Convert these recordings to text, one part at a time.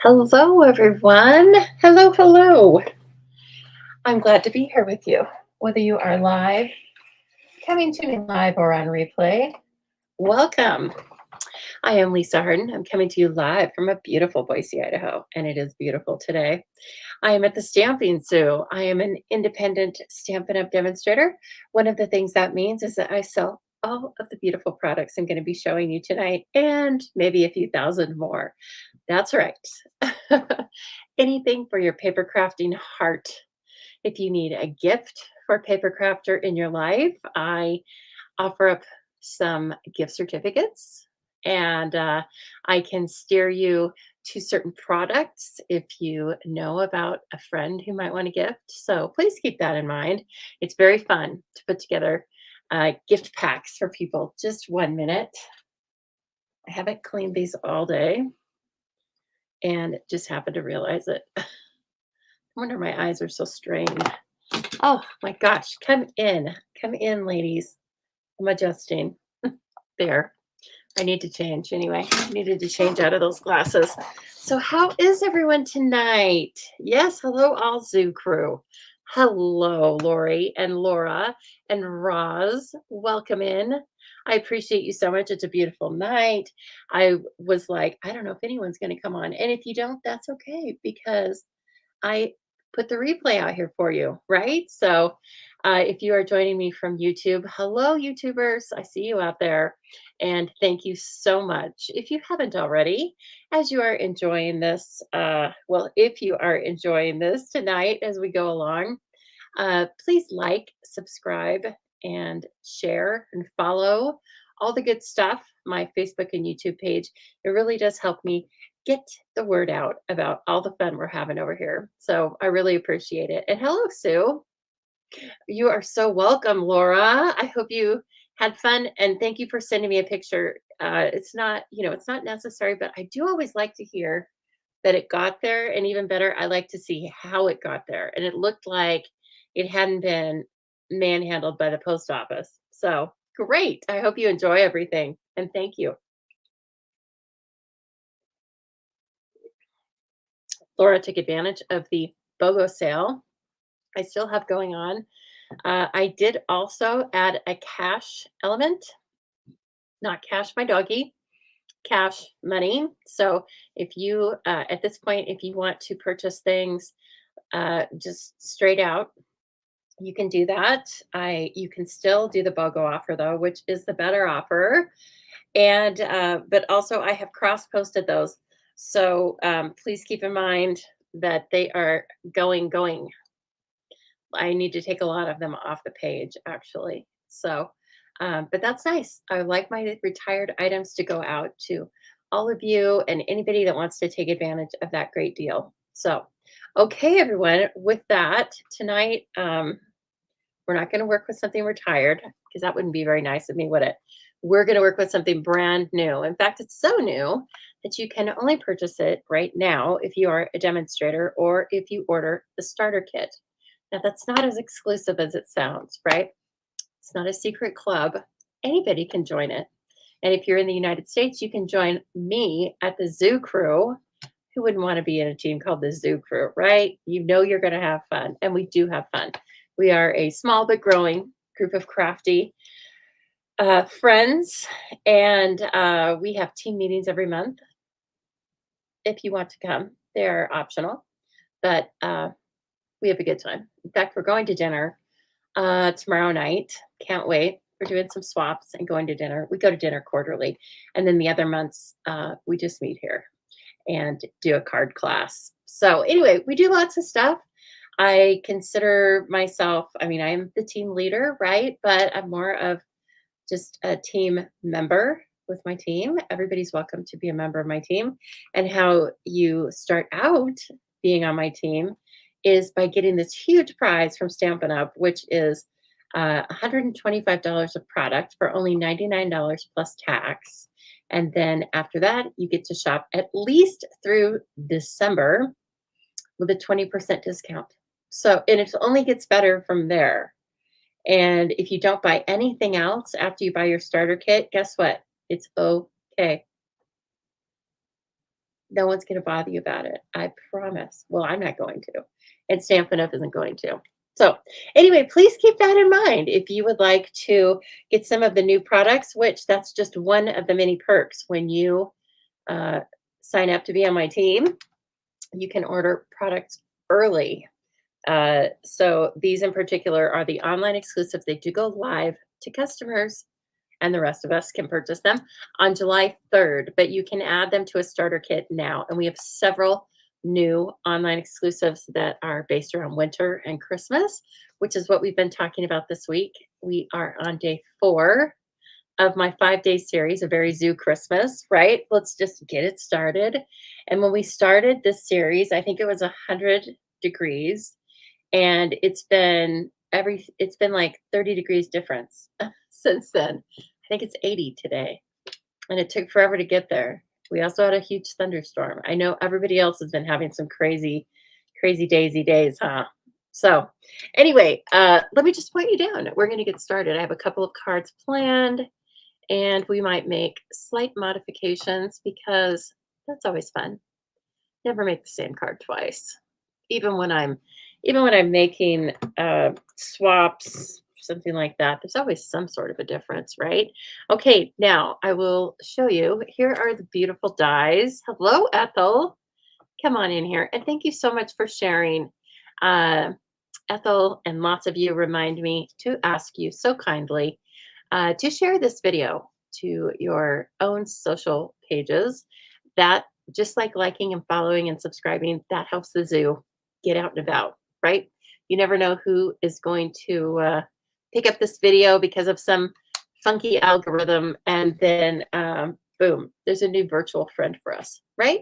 Hello, everyone. Hello, hello. I'm glad to be here with you. Whether you are live, coming to me live, or on replay, welcome. I am Lisa Harden. I'm coming to you live from a beautiful Boise, Idaho, and it is beautiful today. I am at the Stamping Zoo. I am an independent Stampin' Up! Demonstrator. One of the things that means is that I sell all of the beautiful products I'm going to be showing you tonight and maybe a few thousand more. That's right. Anything for your paper crafting heart. If you need a gift for a paper crafter in your life, I offer up some gift certificates and I can steer you to certain products if you know about a friend who might want a gift. So please keep that in mind. It's very fun to put together gift packs for people. Just 1 minute. I haven't cleaned these all day and just happened to realize it. I wonder my eyes are so strained. Oh my gosh, come in. Come in, ladies. I'm adjusting. There. I need to change anyway. I needed to change out of those glasses. So, how is everyone tonight? Yes, hello, all Zoo crew. Hello, Lori and Laura and Roz. Welcome in. I appreciate you so much. It's a beautiful night. I was like, I don't know if anyone's going to come on. And if you don't, that's okay because I put the replay out here for you, right? So if you are joining me from YouTube, hello, YouTubers. I see you out there. And thank you so much. If you haven't already, as you are enjoying this, if you are enjoying this tonight as we go along, please like, subscribe, and share and follow all the good stuff, my Facebook and YouTube page. It really does help me get the word out about all the fun we're having over here. So I really appreciate it. And hello, Sue. You are so welcome, Laura. I hope you had fun and thank you for sending me a picture. It's not necessary, but I do always like to hear that it got there. And even better, I like to see how it got there. And it looked like it hadn't been manhandled by the post office. So great. I hope you enjoy everything. And thank you. Laura took advantage of the BOGO sale I still have going on. I did also add a cash element, not cash my doggy, cash money. So if you, at this point, if you want to purchase things just straight out, you can do that. You can still do the BOGO offer though, which is the better offer. And but also I have cross posted those. So please keep in mind that they are going. I need to take a lot of them off the page actually. So, but that's nice. I like my retired items to go out to all of you and anybody that wants to take advantage of that great deal. So, okay, everyone, with that, tonight, we're not going to work with something retired because that wouldn't be very nice of me, would it? We're going to work with something brand new. In fact, it's so new that you can only purchase it right now if you are a demonstrator or if you order the starter kit. Now, that's not as exclusive as it sounds, right? It's not a secret club. Anybody can join it. And if you're in the United States, you can join me at the Zoo Crew. Who wouldn't want to be in a team called the Zoo Crew, right? You know you're going to have fun, and we do have fun. We are a small but growing group of crafty friends, and we have team meetings every month. If you want to come, they're optional, but we have a good time. In fact, we're going to dinner tomorrow night. Can't wait. We're doing some swaps and going to dinner. We go to dinner quarterly, and then the other months we just meet here and do a card class. So anyway, we do lots of stuff. I consider myself, I mean, I'm the team leader, right? But I'm more of just a team member with my team. Everybody's welcome to be a member of my team. And how you start out being on my team is by getting this huge prize from Stampin' Up, which is $125 of product for only $99 plus tax. And then after that, you get to shop at least through December with a 20% discount. So, and it only gets better from there. And if you don't buy anything else after you buy your starter kit, guess what? It's okay. No one's going to bother you about it. I promise. Well, I'm not going to. And Stampin' Up! Isn't going to. So, anyway, please keep that in mind if you would like to get some of the new products, which that's just one of the many perks when you uh, sign up to be on my team. You can order products early. So, these in particular are the online exclusives. They do go live to customers and the rest of us can purchase them on July 3rd, but you can add them to a starter kit now. And we have several new online exclusives that are based around winter and Christmas, which is what we've been talking about this week. We are on day 4 of my 5-day series, A Very Zoo Christmas, right? Let's just get it started. And when we started this series, I think it was 100 degrees, and it's been like 30 degrees difference since then. I think it's 80 today, and it took forever to get there. We also had a huge thunderstorm. I know everybody else has been having some crazy, crazy daisy days, huh? So, anyway, let me just point you down. We're going to get started. I have a couple of cards planned, and we might make slight modifications because that's always fun. Never make the same card twice. Even when I'm even when I'm making swaps, something like that, there's always some sort of a difference, right? Okay, now I will show you. Here are the beautiful dies. Hello, Ethel. Come on in here. And thank you so much for sharing. Uh, Ethel and lots of you remind me to ask you so kindly to share this video to your own social pages. That, just like liking and following and subscribing, that helps the zoo get out and about, right? You never know who is going to pick up this video because of some funky algorithm, and then boom, there's a new virtual friend for us, right?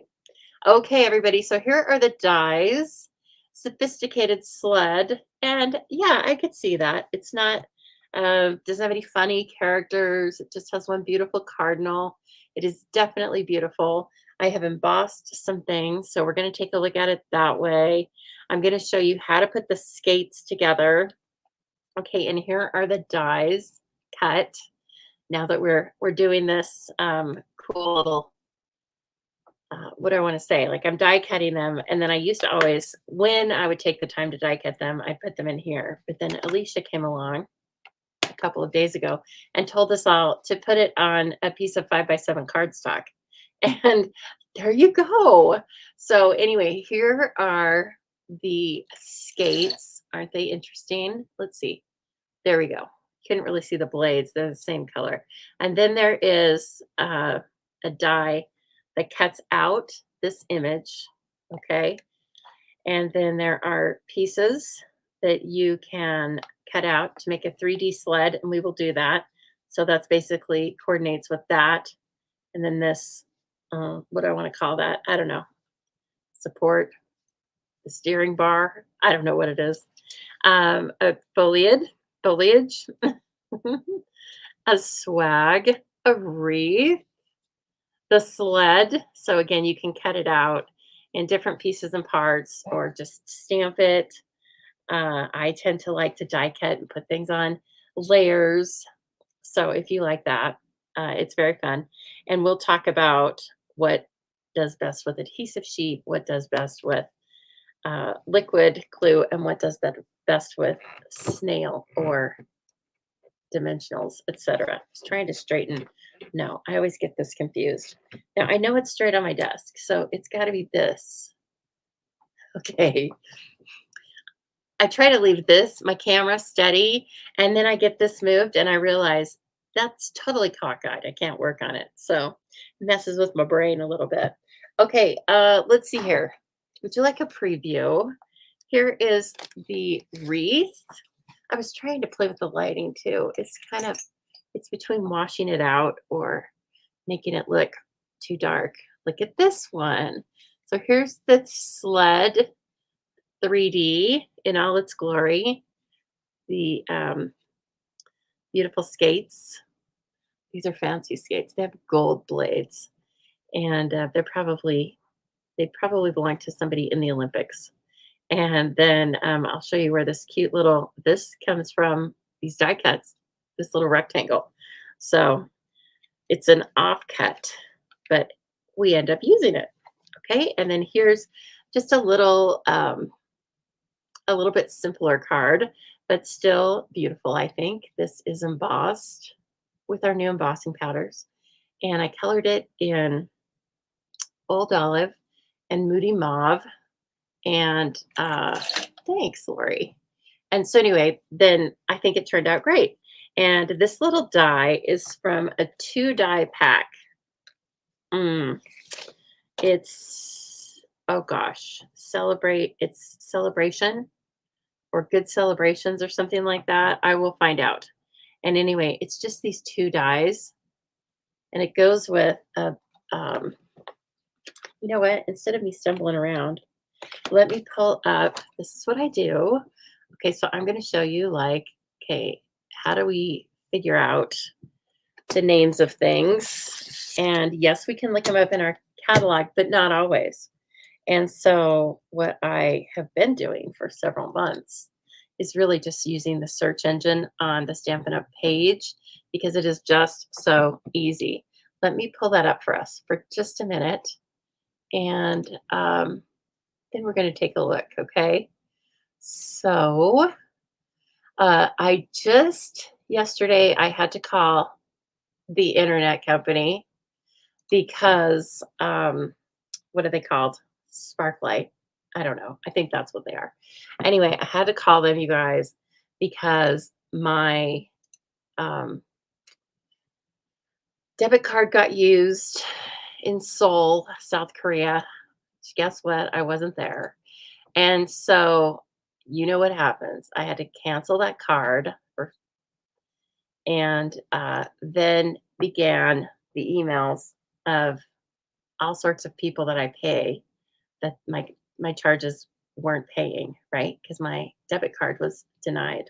Okay, everybody. So here are the dies. Sophisticated sled. And yeah, I could see that. It's not, doesn't have any funny characters. It just has one beautiful cardinal. It is definitely beautiful. I have embossed some things, so we're going to take a look at it that way. I'm going to show you how to put the skates together. Okay, and here are the dies cut. Now that we're doing this cool little what do I want to say? Like, I'm die cutting them, and then I used to always, when I would take the time to die cut them, I put them in here. But then Alicia came along a couple of days ago and told us all to put it on a piece of 5x7 cardstock. And there you go. So anyway, here are the skates. Aren't they interesting? Let's see. There we go. Couldn't really see the blades. They're the same color. And then there is a die that cuts out this image, okay? And then there are pieces that you can cut out to make a 3D sled, and we will do that. So that's basically coordinates with that. And then this, what do I want to call that? I don't know. Support, the steering bar. I don't know what it is. A foliage, a swag, a wreath, the sled. So again, you can cut it out in different pieces and parts or just stamp it. I tend to like to die cut and put things on layers. So if you like that, it's very fun. And we'll talk about what does best with adhesive sheet, what does best with liquid glue, and what does best with snail or dimensionals, etc. Just trying to straighten. No, I always get this confused. Now I know it's straight on my desk, so it's got to be this. Okay. I try to leave my camera steady, and then I get this moved, and I realize that's totally cockeyed. I can't work on it, so it messes with my brain a little bit. Okay, let's see here. Would you like a preview? Here is the wreath. I was trying to play with the lighting too. It's between washing it out or making it look too dark. Look at this one. So here's the sled 3D in all its glory. The beautiful skates. These are fancy skates. They have gold blades, and they probably belong to somebody in the Olympics. And then I'll show you where this comes from, these die cuts, this little rectangle. So it's an offcut, but we end up using it. Okay, and then here's just a little bit simpler card, but still beautiful, I think. This is embossed with our new embossing powders, and I colored it in Old Olive and Moody Mauve, and, thanks, Lori. And so anyway, then I think it turned out great. And this little die is from a 2 die pack. Mm, it's oh gosh, it's celebration or good celebrations or something like that. I will find out. And anyway, it's just these 2 dies, and it goes with a um, you know what? Instead of me stumbling around, let me pull up. This is what I do. Okay, so I'm going to show you like, okay, how do we figure out the names of things? And yes, we can look them up in our catalog, but not always. And so what I have been doing for several months is really just using the search engine on the Stampin' Up! Page because it is just so easy. Let me pull that up for us for just a minute, and then we're going to take a look, okay? So I just yesterday I had to call the internet company because what are they called? Sparklight. I don't know. I think that's what they are. Anyway, I had to call them, you guys, because my um, debit card got used in Seoul, South Korea. Guess what? I wasn't there. And so you know what happens. I had to cancel that card and then began the emails of all sorts of people that I pay that my charges weren't paying, right? Because my debit card was denied.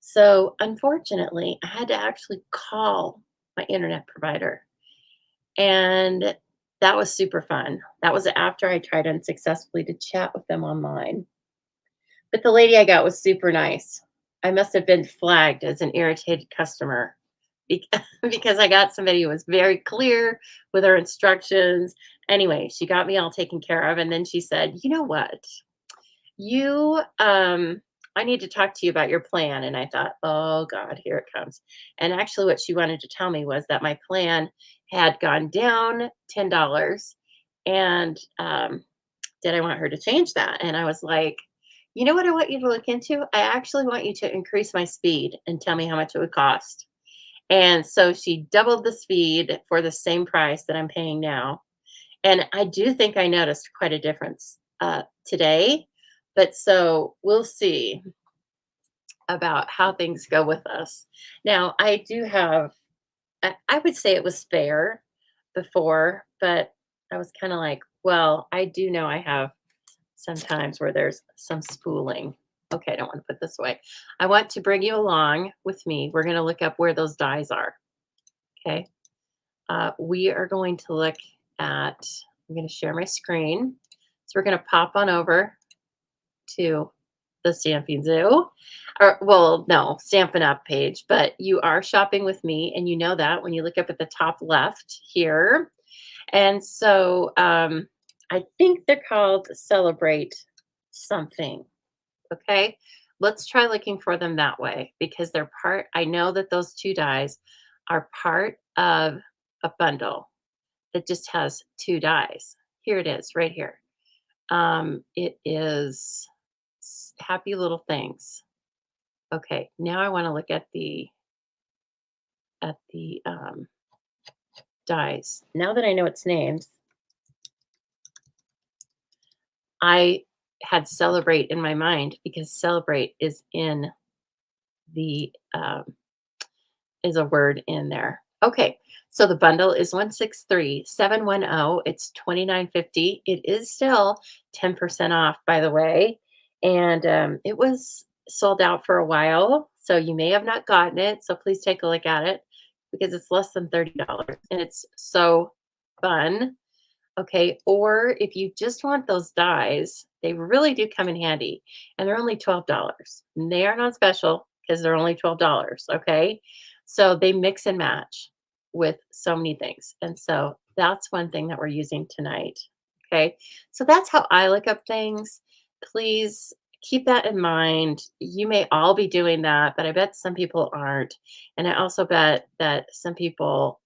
So unfortunately, I had to actually call my internet provider. And that was super fun. That was after I tried unsuccessfully to chat with them online. But the lady I got was super nice. I must have been flagged as an irritated customer because I got somebody who was very clear with her instructions. Anyway, she got me all taken care of, and then she said, "You know what? You, I need to talk to you about your plan." And I thought, "Oh God, here it comes." And actually, what she wanted to tell me was that my plan had gone down $10, and did I want her to change that? And I was like, you know what I want you to look into? I actually want you to increase my speed and tell me how much it would cost. And so she doubled the speed for the same price that I'm paying now. And I do think I noticed quite a difference today. But so we'll see about how things go with us. Now, I do have, I would say it was fair before, but I was kind of like, well, I do know I have sometimes where there's some spooling. Okay, I don't want to put this away. I want to bring you along with me. We're going to look up where those dies are. Okay. We are going to look at, I'm going to share my screen. So we're going to pop on over to the Stamping Zoo. Or, well, no, Stampin' Up page, but you are shopping with me, and you know that when you look up at the top left here. And so I think they're called Celebrate something. Okay. Let's try looking for them that way because they're part, I know that those 2 dies are part of a bundle that just has 2 dies. Here it is, right here. It is Happy Little Things. Okay, now I want to look at the dies. Now that I know its names, I had Celebrate in my mind because Celebrate the is a word in there. Okay, so the bundle is 163710. It's 29.50. It is still 10% off, by the way, and it was sold out for a while, so you may have not gotten it. So please take a look at it because it's less than $30, and it's so fun. Okay, or if you just want those dies, they really do come in handy, and they're only $12. And they aren't on special because they're only $12. Okay, so they mix and match with so many things, and so that's one thing that we're using tonight. Okay. So that's how I look up things. Please keep that in mind. You may all be doing that, but I bet some people aren't. And I also bet that some people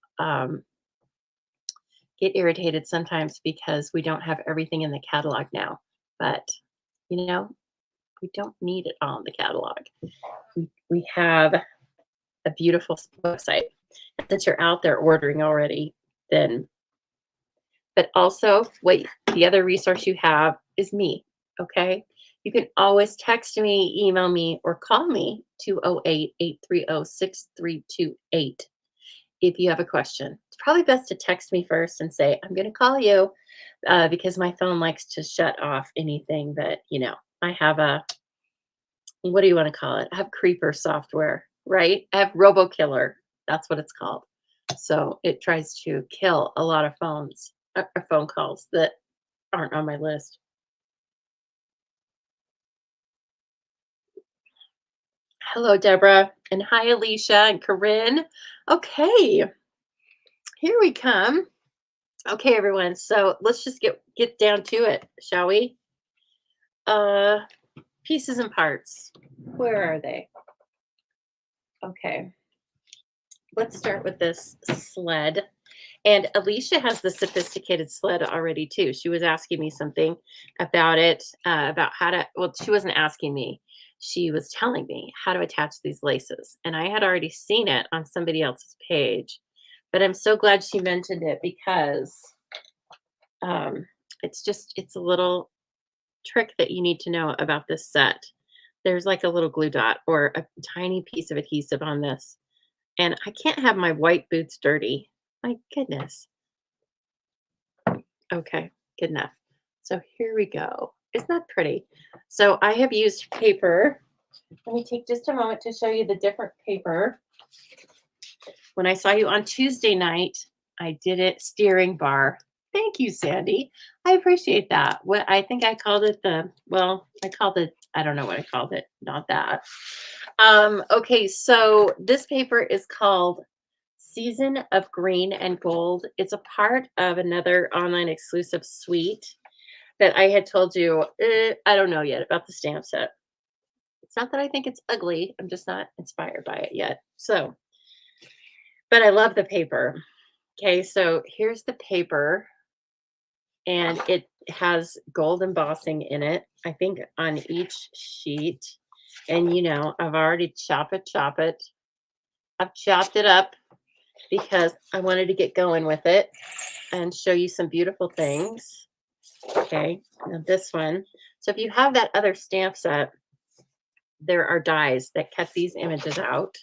get irritated sometimes because we don't have everything in the catalog now. But, you know, we don't need it all in the catalog. We have a beautiful website. And since you're out there ordering already, then but also what the other resource you have is me, okay? You can always text me, email me, or call me 208-830-6328 if you have a question. It's probably best to text me first and say, I'm going to call you because my phone likes to shut off anything that, I have a, what do you want to call it? I have creeper software, right? I have RoboKiller. That's what it's called. So it tries to kill a lot of phone calls that aren't on my list. Hello, Deborah, and hi, Alicia and Corinne. Okay, here we come. Okay, everyone. So let's just get down to it, shall we? Uh, pieces and parts. Where are they? Okay, let's start with this sled. And Alicia has the sophisticated sled already too. She was asking me something about it, about how to. Well, she wasn't asking me. She was telling me how to attach these laces, and I had already seen it on somebody else's page. But I'm so glad she mentioned it because um, it's a little trick that you need to know about this set. There's like a little glue dot or a tiny piece of adhesive on this, and I can't have my white boots dirty. My goodness. Okay, good enough. So here we go. Isn't that pretty? So I have used paper. Let me take just a moment to show you the different paper. When I saw you on Tuesday night, I did it steering bar. Thank you, Sandy. I appreciate that. What I think I called it I called it, I don't know what I called it. Not that. Okay, so this paper is called Season of Green and Gold. It's a part of another online exclusive suite that I had told you, I don't know yet about the stamp set. It's not that I think it's ugly. I'm just not inspired by it yet. So, but I love the paper. Okay, so here's the paper, and it has gold embossing in it, I think, on each sheet. And I've already chop it. I've chopped it up because I wanted to get going with it and show you some beautiful things. Okay, now this one. So if you have that other stamp set, there are dies that cut these images out.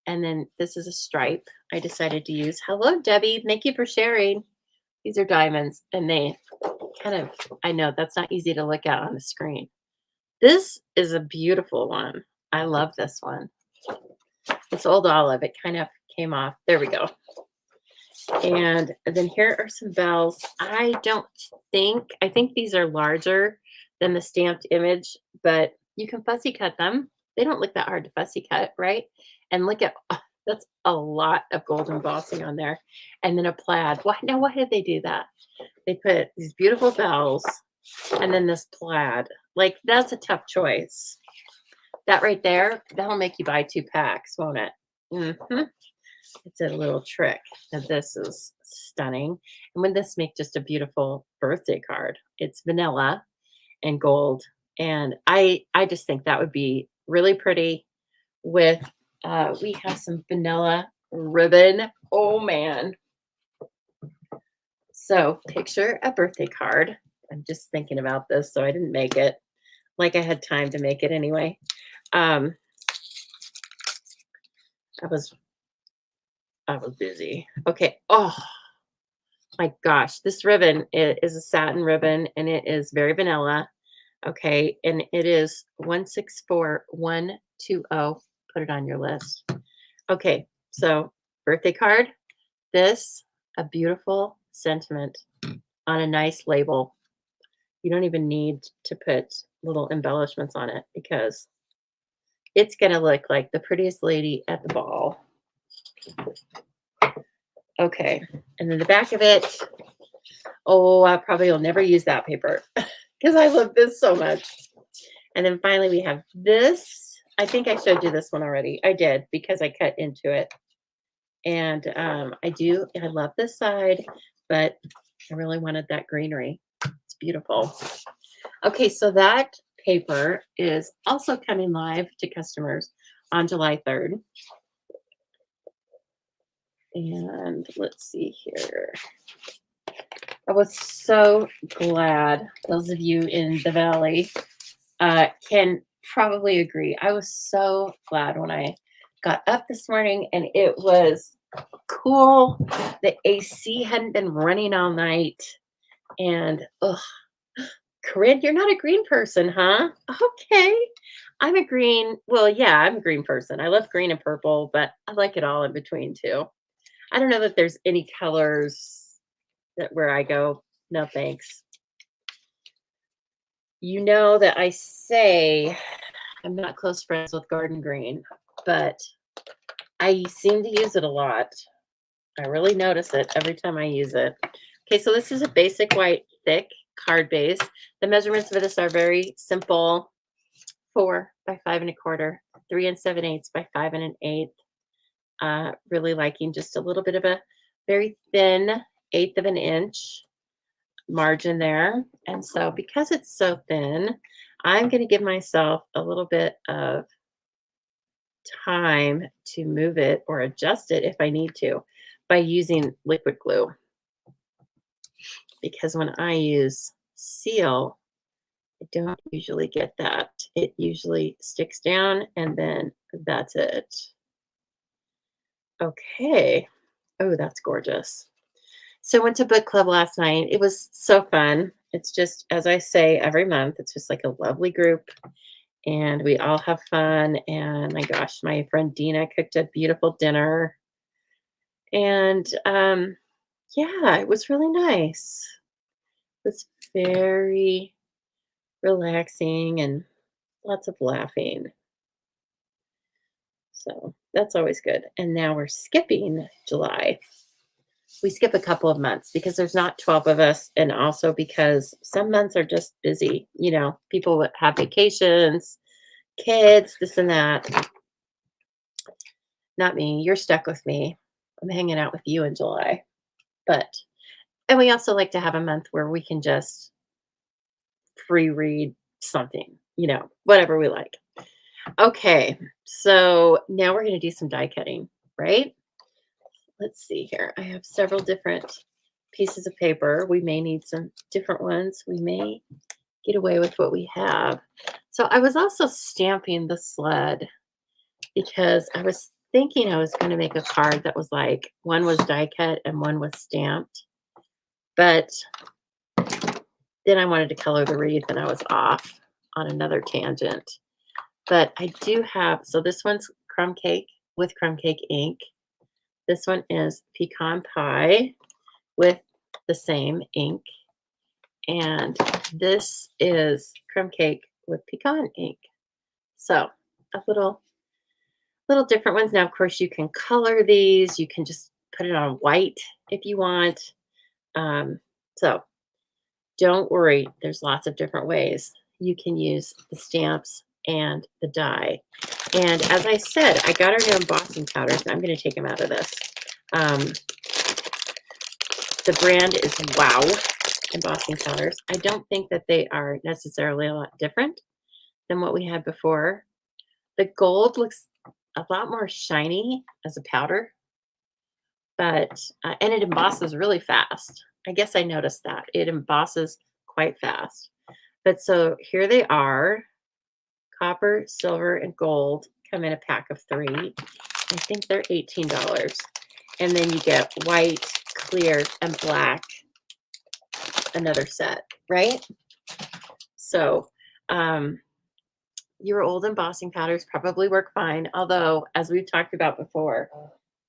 And then this is a stripe I decided to use. Hello, Debbie. Thank you for sharing. These are diamonds, and they kind of, I know that's not easy to look at on the screen. This is a beautiful one. I love this one. It's old olive. It kind of came off. There we go. And then here are some bells. I think these are larger than the stamped image, but you can fussy cut them. They don't look that hard to fussy cut, right? And look at that's a lot of gold embossing on there. And then a plaid. Why did they do that? They put these beautiful bells and then this plaid. Like, that's a tough choice. That right there, that'll make you buy 2 packs, won't it? Mm-hmm. It's a little trick. And this is stunning. And would this make just a beautiful birthday card? It's vanilla and gold. And I just think that would be really pretty with we have some vanilla ribbon. Oh man. So picture a birthday card. I'm just thinking about this, so I didn't make it. Like I had time to make it anyway. Um, I was busy. Okay. Oh my gosh, this ribbon is a satin ribbon, and it is very vanilla. Okay, and it is 164120. Put it on your list. Okay, so birthday card. This a beautiful sentiment on a nice label. You don't even need to put little embellishments on it because it's going to look like the prettiest lady at the ball. Okay. And then the back of it, Oh, I probably will never use that paper because I love this so much. And then finally we have this. I think I showed you this one already. I did because I cut into it. And I love this side, but I really wanted that greenery. It's beautiful. Okay, so that paper is also coming live to customers on July 3rd. And let's see here. I was so glad those of you in the valley can probably agree. I was so glad when I got up this morning and it was cool. The AC hadn't been running all night. And, ugh, Corinne, you're not a green person, huh? Okay. I'm a green. Well, yeah, I'm a green person. I love green and purple, but I like it all in between too. I don't know that there's any colors that where I go, no thanks. You know that I say I'm not close friends with garden green, but I seem to use it a lot. I really notice it every time I use it. Okay, so this is a basic white thick card base. The measurements for this are very simple. 4 by 5 1/4, 3 7/8 by 5 1/8. Really liking just a little bit of a very thin 1/8 of an inch margin there. And so because it's so thin, I'm going to give myself a little bit of time to move it or adjust it if I need to by using liquid glue. Because when I use seal, I don't usually get that. It usually sticks down and then that's it. Okay. Oh, that's gorgeous. So I went to book club last night. It was so fun. It's just, as I say every month, it's just like a lovely group and we all have fun. And my gosh, my friend Dina cooked a beautiful dinner. And yeah, it was really nice. It was very relaxing and lots of laughing. So that's always good. And now we're skipping July. We skip a couple of months because there's not 12 of us. And also because some months are just busy. You know, people have vacations, kids, this and that. Not me. You're stuck with me. I'm hanging out with you in July. But, and we also like to have a month where we can just free read something, you know, whatever we like. Okay, so now we're going to do some die cutting, right? Let's see here. I have several different pieces of paper. We may need some different ones. We may get away with what we have. So I was also stamping the sled because I was thinking I was going to make a card that was like one was die cut and one was stamped. But then I wanted to color the wreath and I was off on another tangent. But I do have, so this one's crumb cake with crumb cake ink. This one is pecan pie with the same ink. And this is crumb cake with pecan ink. So a little different ones. Now, of course, you can color these. You can just put it on white if you want. So don't worry. There's lots of different ways you can use the stamps and the die. And as I said, I got our new embossing powders. I'm going to take them out of this. The brand is Wow embossing powders. I don't think that they are necessarily a lot different than what we had before. The gold looks a lot more shiny as a powder, but and it embosses really fast. I guess I noticed that. It embosses quite fast. But so here they are. Copper, silver, and gold come in a pack of 3. I think they're $18. And then you get white, clear, and black, another set, right? So your old embossing powders probably work fine. Although, as we've talked about before,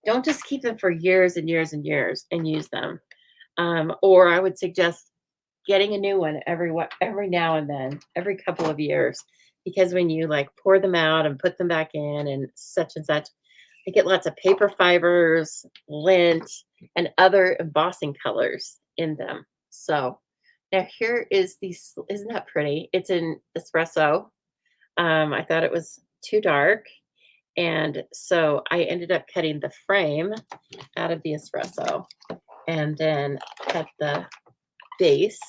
don't just keep them for years and years and years and use them. Or I would suggest getting a new one every now and then, every couple of years, because when you like pour them out and put them back in and such, they get lots of paper fibers, lint, and other embossing colors in them. So now here is isn't that pretty? It's in espresso. I thought it was too dark. And so I ended up cutting the frame out of the espresso and then cut the base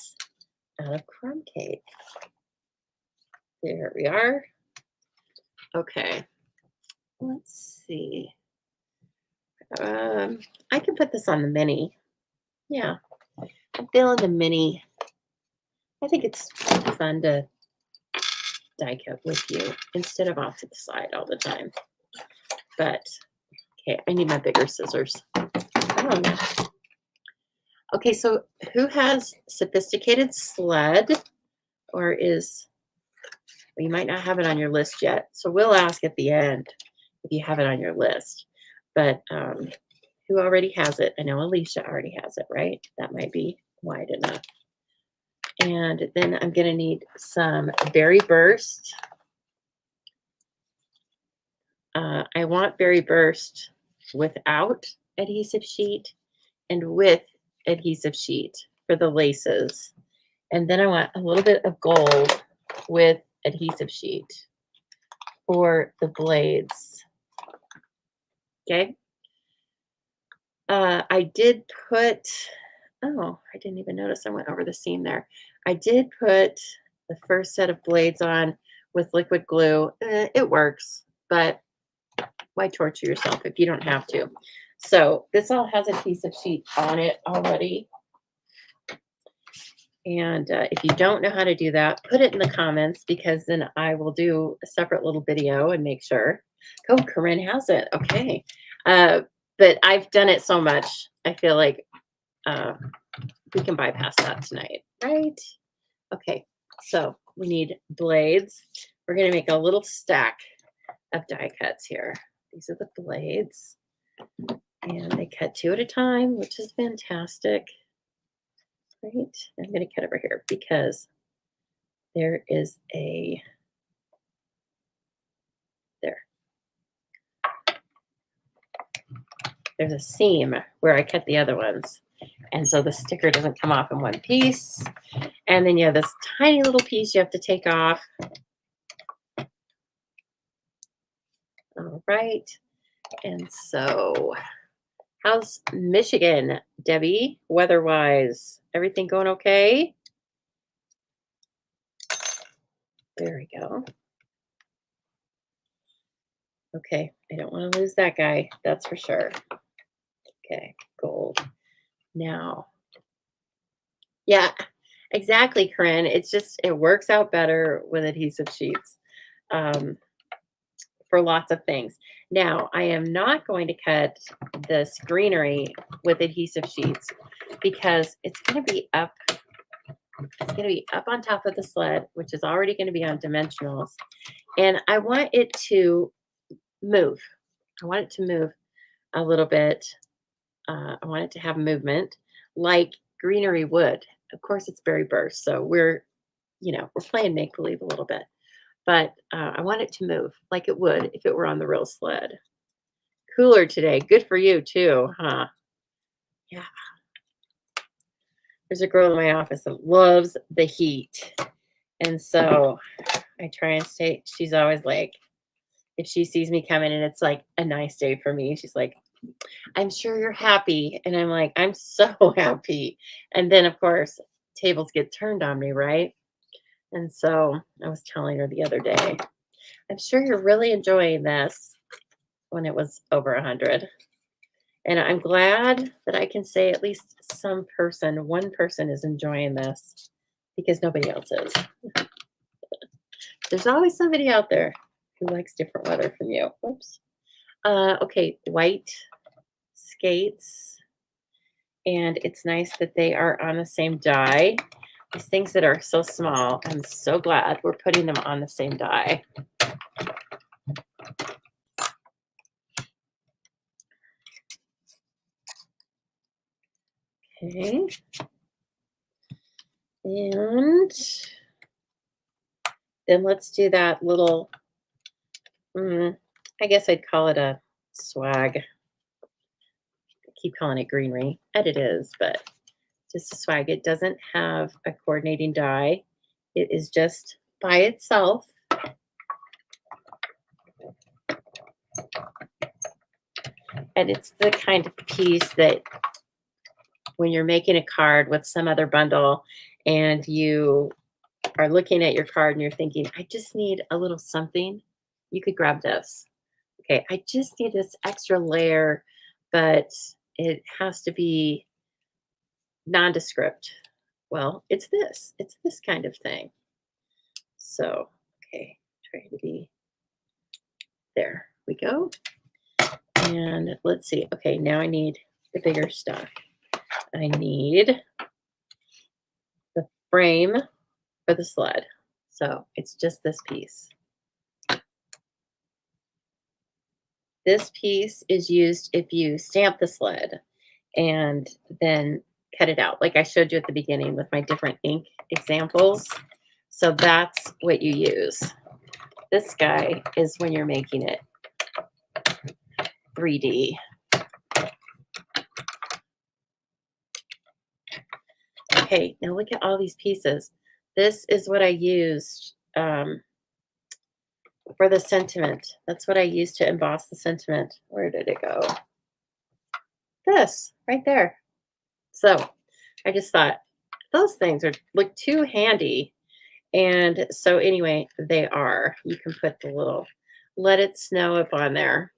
out of crumb cake. There we are. Okay, let's see. I can put this on the mini. Yeah, I'm feeling the mini. I think it's fun to die cut with you instead of off to the side all the time. But okay, I need my bigger scissors. Come on. Okay, so who has sophisticated sled or is, well, you might not have it on your list yet. So we'll ask at the end if you have it on your list. But who already has it? I know Alicia already has it, right? That might be wide enough. And then I'm going to need some Berry Burst. I want Berry Burst without adhesive sheet and with adhesive sheet for the laces. And then I want a little bit of gold with adhesive sheet for the blades. Okay. I did put, oh, I didn't even notice I went over the seam there. I did put the first set of blades on with liquid glue. It works, but why torture yourself if you don't have to? So this all has adhesive sheet on it already. And if you don't know how to do that, put it in the comments because then I will do a separate little video and make sure. Oh, Corinne has it. Okay. But I've done it so much, I feel like we can bypass that tonight, right? Okay, so we need blades. We're going to make a little stack of die cuts here. These are the blades. And they cut 2 at a time, which is fantastic. Right? I'm going to cut over here because there is a, there's a seam where I cut the other ones. And so the sticker doesn't come off in one piece. And then you have this tiny little piece you have to take off. All right. And so how's Michigan, Debbie, weather-wise? Everything going okay? There we go. Okay, I don't want to lose that guy, that's for sure. Okay, gold. Now, yeah, exactly, Corinne. It's just, it works out better with adhesive sheets for lots of things. Now, I am not going to cut this greenery with adhesive sheets because it's going to be up. It's going to be up on top of the sled, which is already going to be on dimensionals. And I want it to move. I want it to move a little bit. I want it to have movement like greenery would. Of course, it's Berry Burst, so we're playing make-believe a little bit. But I want it to move like it would if it were on the real sled. Cooler today. Good for you, too, huh? Yeah. There's a girl in my office that loves the heat. And so I try and stay. She's always like, if she sees me coming and it's like a nice day for me, she's like, I'm sure you're happy. And I'm like, I'm so happy. And then, of course, tables get turned on me, right? And so I was telling her the other day, I'm sure you're really enjoying this when it was over 100. And I'm glad that I can say at least one person is enjoying this because nobody else is. There's always somebody out there who likes different weather from you. Whoops. Okay, white skates. And it's nice that they are on the same die. These things that are so small, I'm so glad we're putting them on the same die. Okay. And then let's do that little, I guess I'd call it a swag. I keep calling it greenery, and it is, but just a swag. It doesn't have a coordinating die. It is just by itself. And it's the kind of piece that when you're making a card with some other bundle and you are looking at your card and you're thinking, I just need a little something, you could grab this. Okay, I just need this extra layer, but it has to be nondescript. Well, it's this kind of thing. So, okay, try to be there. We go. And let's see. Okay, now I need the bigger stuff. I need the frame for the sled. So it's just this piece. This piece is used if you stamp the sled and then cut it out, like I showed you at the beginning with my different ink examples. So that's what you use. This guy is when you're making it 3D. Okay, now look at all these pieces. This is what I used for the sentiment. That's what I used to emboss the sentiment. Where did it go? This right there. So I just thought those things are look too handy. And so anyway, they are. You can put the little let it snow up on there.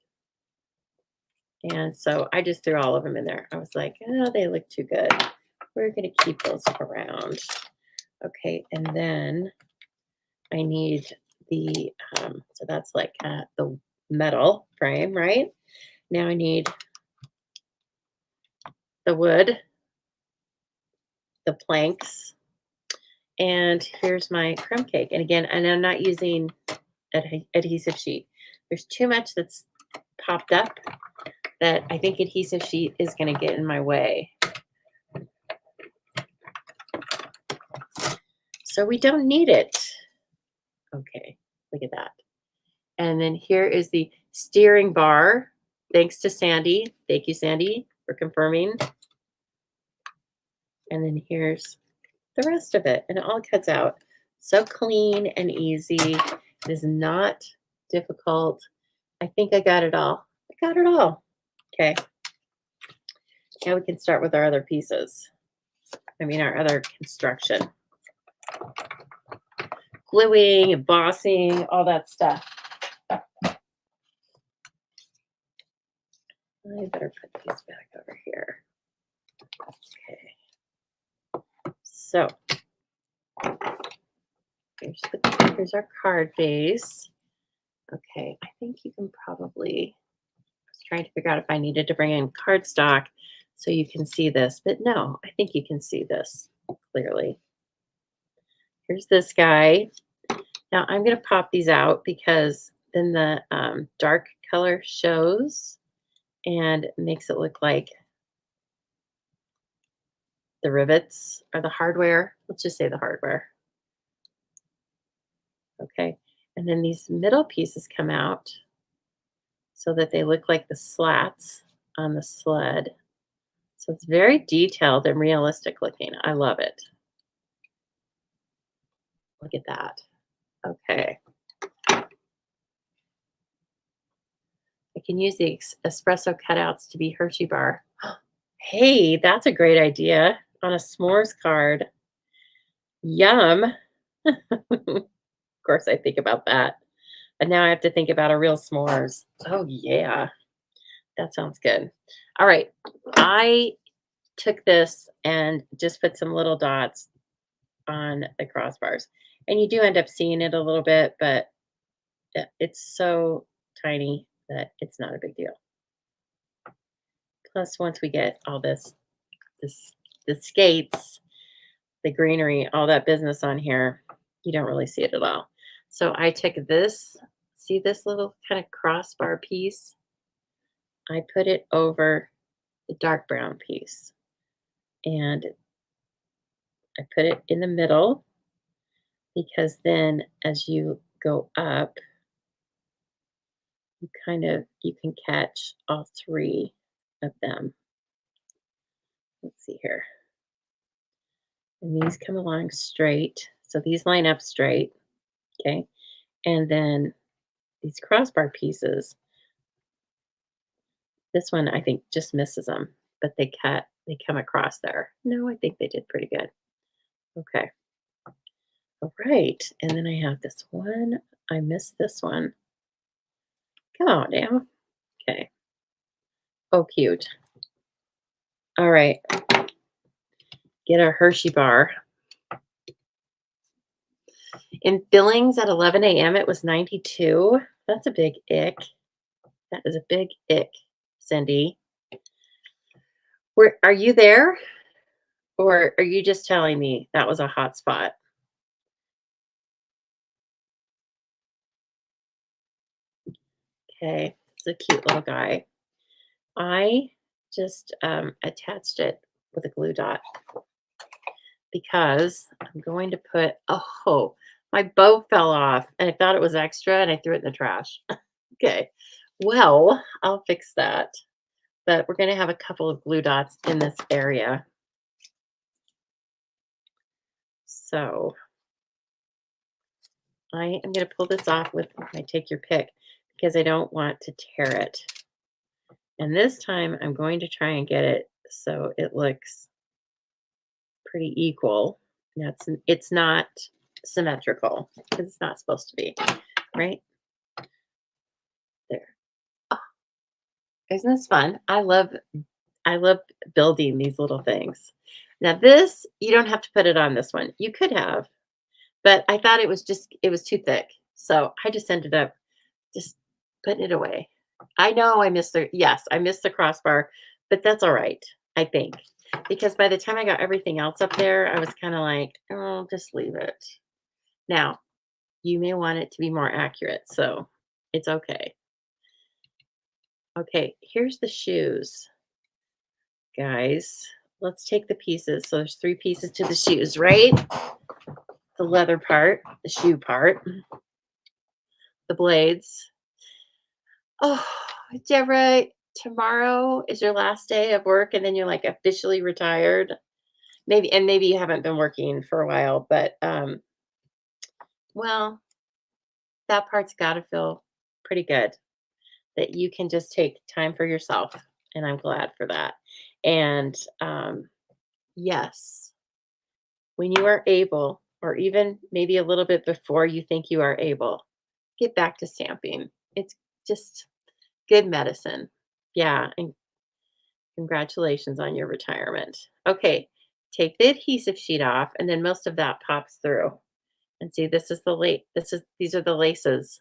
And so I just threw all of them in there. I was like, oh, they look too good. We're going to keep those around. Okay, and then I need the, so that's like the metal frame, right? Now I need the wood, the planks, and here's my crumb cake. And again, and I'm not using adhesive sheet. There's too much that's popped up that I think adhesive sheet is going to get in my way. So we don't need it. Okay, look at that. And then here is the steering bar. Thanks to Sandy. Thank you, Sandy, for confirming. And then here's the rest of it. And it all cuts out. So clean and easy. It is not difficult. I think I got it all. I got it all. Okay. Now we can start with our other pieces. I mean, our other construction. Gluing, embossing, all that stuff. I better put these back over here. Okay. So here's our card base. Okay, I think you can probably, I was trying to figure out if I needed to bring in cardstock so you can see this, but no, I think you can see this clearly. Here's this guy. Now I'm going to pop these out because then the dark color shows and makes it look like the rivets are the hardware. Let's just say the hardware. Okay. And then these middle pieces come out so that they look like the slats on the sled. So it's very detailed and realistic looking. I love it. Look at that. Okay. I can use the espresso cutouts to be Hershey bar. Hey, that's a great idea on a s'mores card. Yum. Of course, I think about that. But now I have to think about a real s'mores. Oh, yeah. That sounds good. All right. I took this and just put some little dots on the crossbars. And you do end up seeing it a little bit, but it's so tiny that it's not a big deal. Plus, once we get all this, the skates, the greenery, all that business on here, you don't really see it at all. So I took this, see this little kind of crossbar piece? I put it over the dark brown piece. And I put it in the middle because then as you go up, you can catch all three of them. Let's see here. and these come along straight. So these line up straight, okay? And then these crossbar pieces, this one I think just misses them, but they come across there. No, I think they did pretty good. Okay. All right. And then I have this one. I missed this one. Come on now. Okay. Oh, cute. All right. Get our Hershey bar. In Billings at 11 a.m., it was 92. That's a big ick. That is a big ick, Cindy. Where are you there? Or are you just telling me that was a hot spot? Okay. It's a cute little guy. I just attached it with a glue dot because I'm going to put, oh, my bow fell off and I thought it was extra and I threw it in the trash. Okay. Well, I'll fix that. But we're going to have a couple of glue dots in this area. So I am going to pull this off with my take your pick because I don't want to tear it. And this time I'm going to try and get it so it looks pretty equal. It's not symmetrical because it's not supposed to be, right? There. Oh, isn't this fun? I love building these little things. Now this, you don't have to put it on this one. You could have, but I thought it was too thick. So I just ended up just putting it away. I know I missed the crossbar, but that's all right, I think. Because by the time I got everything else up there, I was kind of like, oh, just leave it. Now, you may want it to be more accurate, so it's okay. Okay, here's the shoes, guys. Let's take the pieces. So there's 3 pieces to the shoes, right? The leather part, the shoe part, the blades. Oh, Deborah, tomorrow is your last day of work and then you're like officially retired. Maybe you haven't been working for a while, but well, that part's got to feel pretty good that you can just take time for yourself, and I'm glad for that. And yes, when you are able, or even maybe a little bit before you think you are able, get back to stamping. It's just good medicine. Yeah, and congratulations on your retirement. Okay, take the adhesive sheet off, and then most of that pops through. And see, this is the late. These are the laces.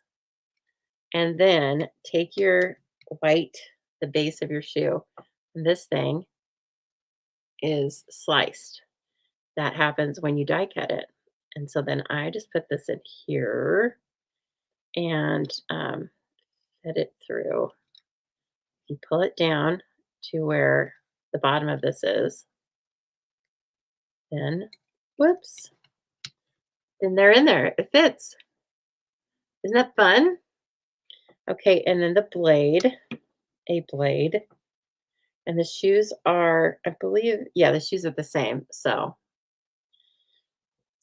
And then take your white, the base of your shoe. And this thing is sliced. That happens when you die cut it. And so then I just put this in here and fit it through. You pull it down to where the bottom of this is. Then, whoops, then they're in there. It fits. Isn't that fun? Okay, and then the blade, a blade. And the shoes are, I believe, yeah, the shoes are the same. So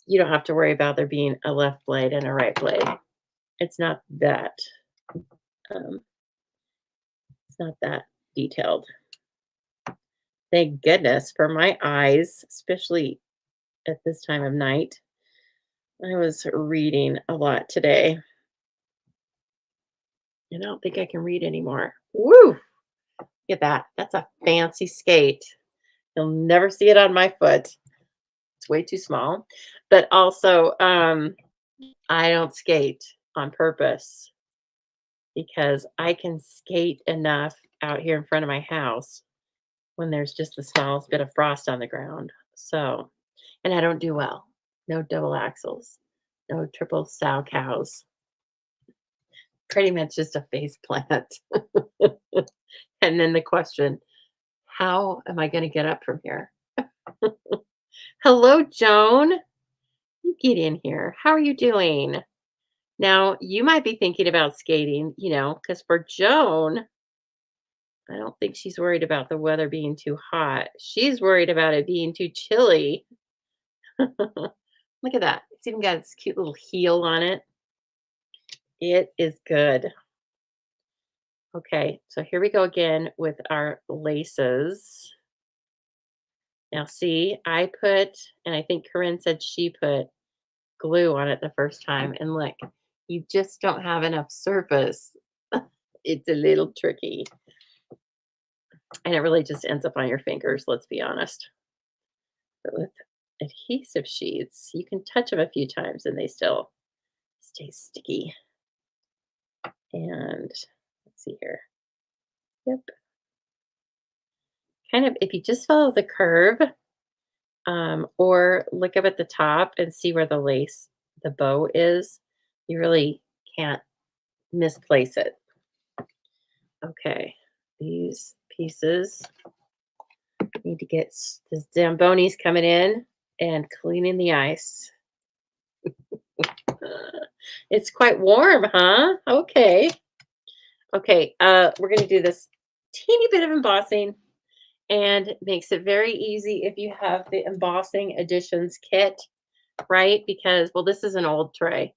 you don't have to worry about there being a left blade and a right blade. It's not that, um, it's not that detailed. Thank goodness for my eyes, especially at this time of night. I was reading a lot today. And I don't think I can read anymore. Woo! Look at that. That's a fancy skate. You'll never see it on my foot. It's way too small. But also, I don't skate on purpose because I can skate enough out here in front of my house when there's just the smallest bit of frost on the ground. So, and I don't do well. No double axles, no triple sow cows. Pretty much just a face plant. And then the question, how am I going to get up from here? Hello, Joan. You get in here. How are you doing? Now, you might be thinking about skating, because for Joan, I don't think she's worried about the weather being too hot. She's worried about it being too chilly. Look at that. It's even got this cute little heel on it. It is good. Okay, so here we go again with our laces. Now, see, I put, and I think Corinne said she put glue on it the first time. And look, you just don't have enough surface. It's a little tricky. And it really just ends up on your fingers, let's be honest. But with adhesive sheets, you can touch them a few times and they still stay sticky. And let's see here. Yep. Kind of, if you just follow the curve, or look up at the top and see where the lace, the bow is, you really can't misplace it. Okay, these pieces need to get the Zambonis coming in and cleaning the ice. It's quite warm, huh? Okay. Okay, we're gonna do this teeny bit of embossing, and it makes it very easy if you have the embossing additions kit, right? Because, well, this is an old tray,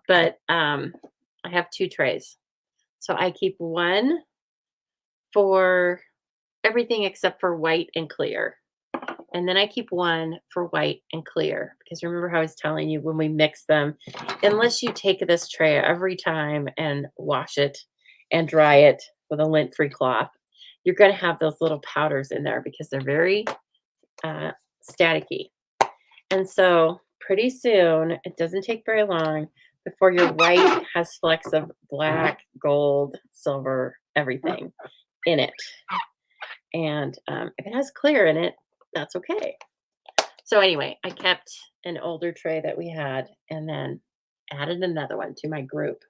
but I have 2 trays. So I keep one for everything except for white and clear. And then I keep one for white and clear, because remember how I was telling you when we mix them, unless you take this tray every time and wash it and dry it with a lint-free cloth, you're going to have those little powders in there because they're very staticky. And so pretty soon, it doesn't take very long before your white has flecks of black, gold, silver, everything in it. And if it has clear in it, that's okay. So anyway, I kept an older tray that we had and then added another one to my group.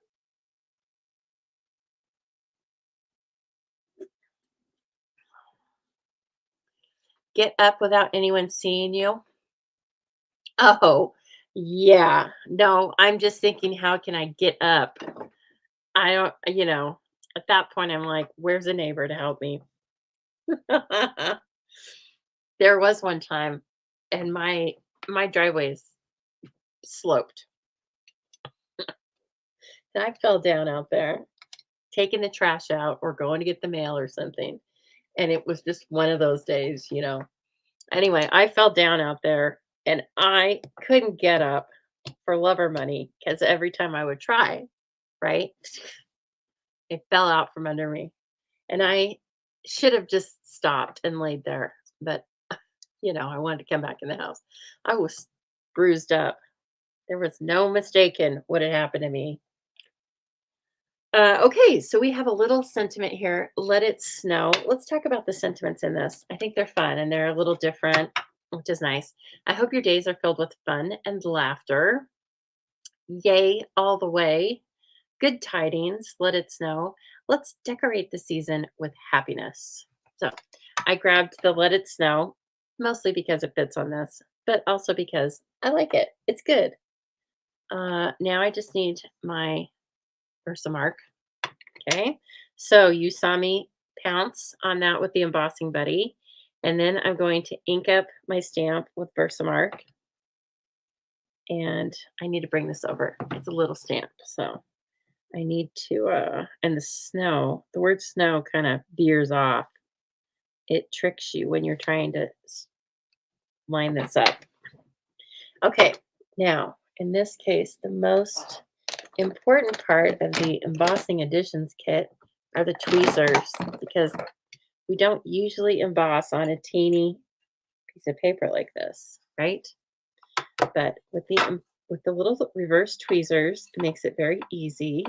Get up without anyone seeing you. Oh, yeah. No, I'm just thinking, how can I get up? I don't, at that point, I'm like, where's a neighbor to help me? There was one time, and my driveway's sloped. And I fell down out there, taking the trash out or going to get the mail or something. And it was just one of those days. Anyway, I fell down out there and I couldn't get up for love or money, because every time I would try, right, it fell out from under me. And I should have just stopped and laid there. But, I wanted to come back in the house. I was bruised up. There was no mistaking what had happened to me. Okay, so we have a little sentiment here. Let it snow. Let's talk about the sentiments in this. I think they're fun and they're a little different, which is nice. I hope your days are filled with fun and laughter. Yay, all the way. Good tidings. Let it snow. Let's decorate the season with happiness. So I grabbed the Let It Snow, mostly because it fits on this, but also because I like it. It's good. Now I just need my Versamark. Okay, so you saw me pounce on that with the embossing buddy. And then I'm going to ink up my stamp with Versamark. And I need to bring this over. It's a little stamp. So I need to, and the word snow kind of veers off. It tricks you when you're trying to line this up. Okay, now in this case, the most important part of the embossing additions kit are the tweezers, because we don't usually emboss on a teeny piece of paper like this, right? But with the little reverse tweezers, it makes it very easy.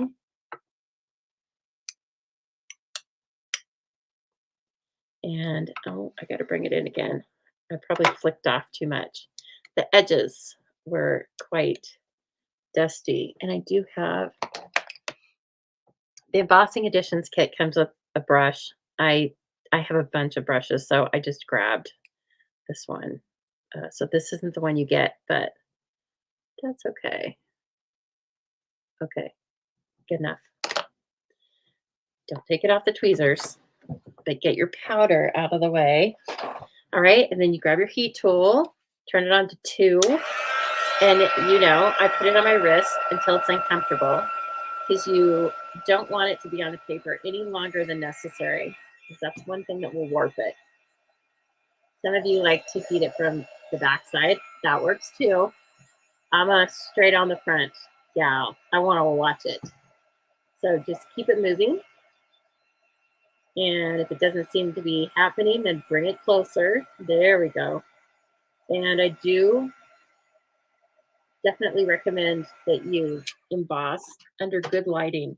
And oh, I got to bring it in again. I probably flicked off too much. The edges were quite dusty, and I do have the embossing additions kit comes with a brush. I have a bunch of brushes, so I just grabbed this one. So this isn't the one you get, but that's okay. Okay, good enough. Don't take it off the tweezers, but get your powder out of the way. All right, and then you grab your heat tool, turn it on to 2, and I put it on my wrist until it's uncomfortable because you don't want it to be on the paper any longer than necessary because that's one thing that will warp it. Some of you like to feed it from the backside. That works too. I'm a straight on the front gal. I want to watch it. So just keep it moving. And if it doesn't seem to be happening, then bring it closer. There we go. And I do definitely recommend that you emboss under good lighting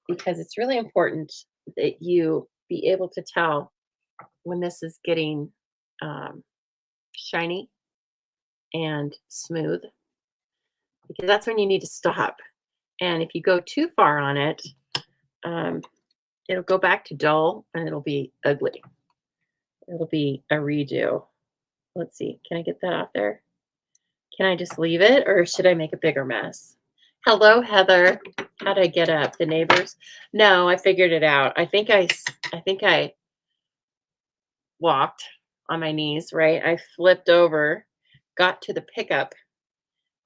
because it's really important that you be able to tell when this is getting shiny and smooth because that's when you need to stop. And if you go too far on it, um, it'll go back to dull and it'll be ugly. It'll be a redo. Let's see. Can I get that off there? Can I just leave it or should I make a bigger mess? Hello, Heather. How'd I get up? The neighbors? No, I figured it out. I think I walked on my knees, right? I flipped over, got to the pickup,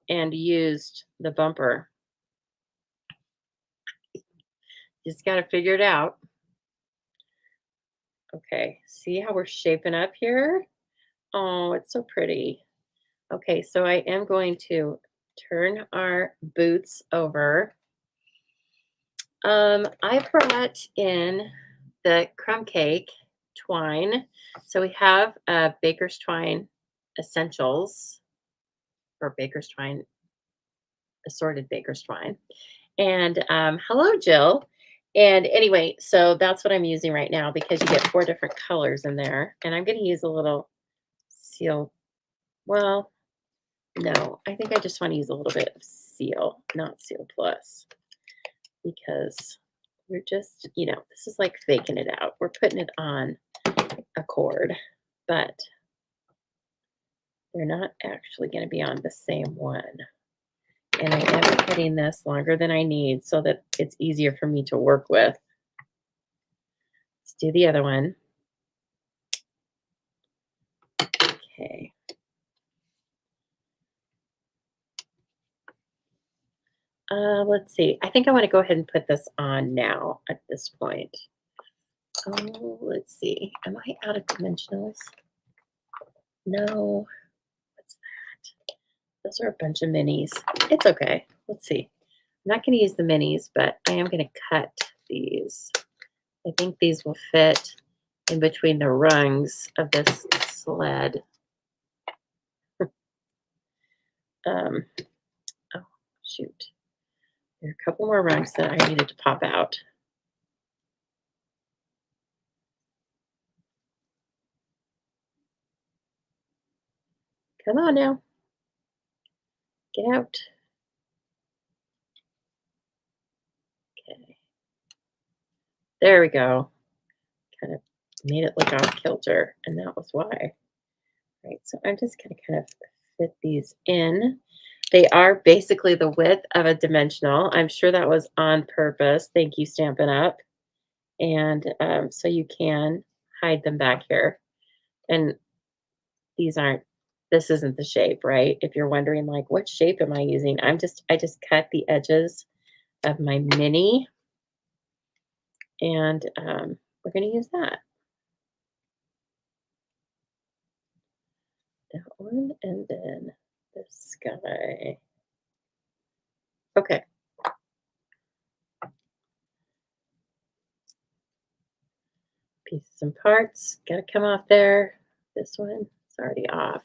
and used the bumper. Just got to figure it out. Okay, see how we're shaping up here? Oh, it's so pretty. Okay, so I am going to turn our boots over. I brought in the crumb cake twine. So we have Baker's Twine Essentials or Baker's Twine, assorted Baker's Twine. And hello, Jill. And anyway, so that's what I'm using right now because you get 4 different colors in there. And I'm going to use a little seal. Well, no, I think I just want to use a little bit of seal, not seal plus, because we're just, this is like faking it out. We're putting it on a cord, but they're not actually going to be on the same one. And I am cutting this longer than I need so that it's easier for me to work with. Let's do the other one. Okay. Let's see. I think I want to go ahead and put this on now at this point. Oh, let's see. Am I out of dimensionals? No. What's that? Those are a bunch of minis. It's okay. Let's see. I'm not going to use the minis, but I am going to cut these. I think these will fit in between the rungs of this sled. Oh, shoot. There are a couple more rungs that I needed to pop out. Come on now. Get out. Okay. There we go. Kind of made it look off kilter, and that was why. Right, so I'm just going to kind of fit these in. They are basically the width of a dimensional. I'm sure that was on purpose. Thank you, Stampin' Up. And so you can hide them back here. And this isn't the shape, right? If you're wondering like, what shape am I using? I just cut the edges of my mini and we're going to use that. That one and then this guy. Okay. Pieces and parts, got to come off there. This one is already off.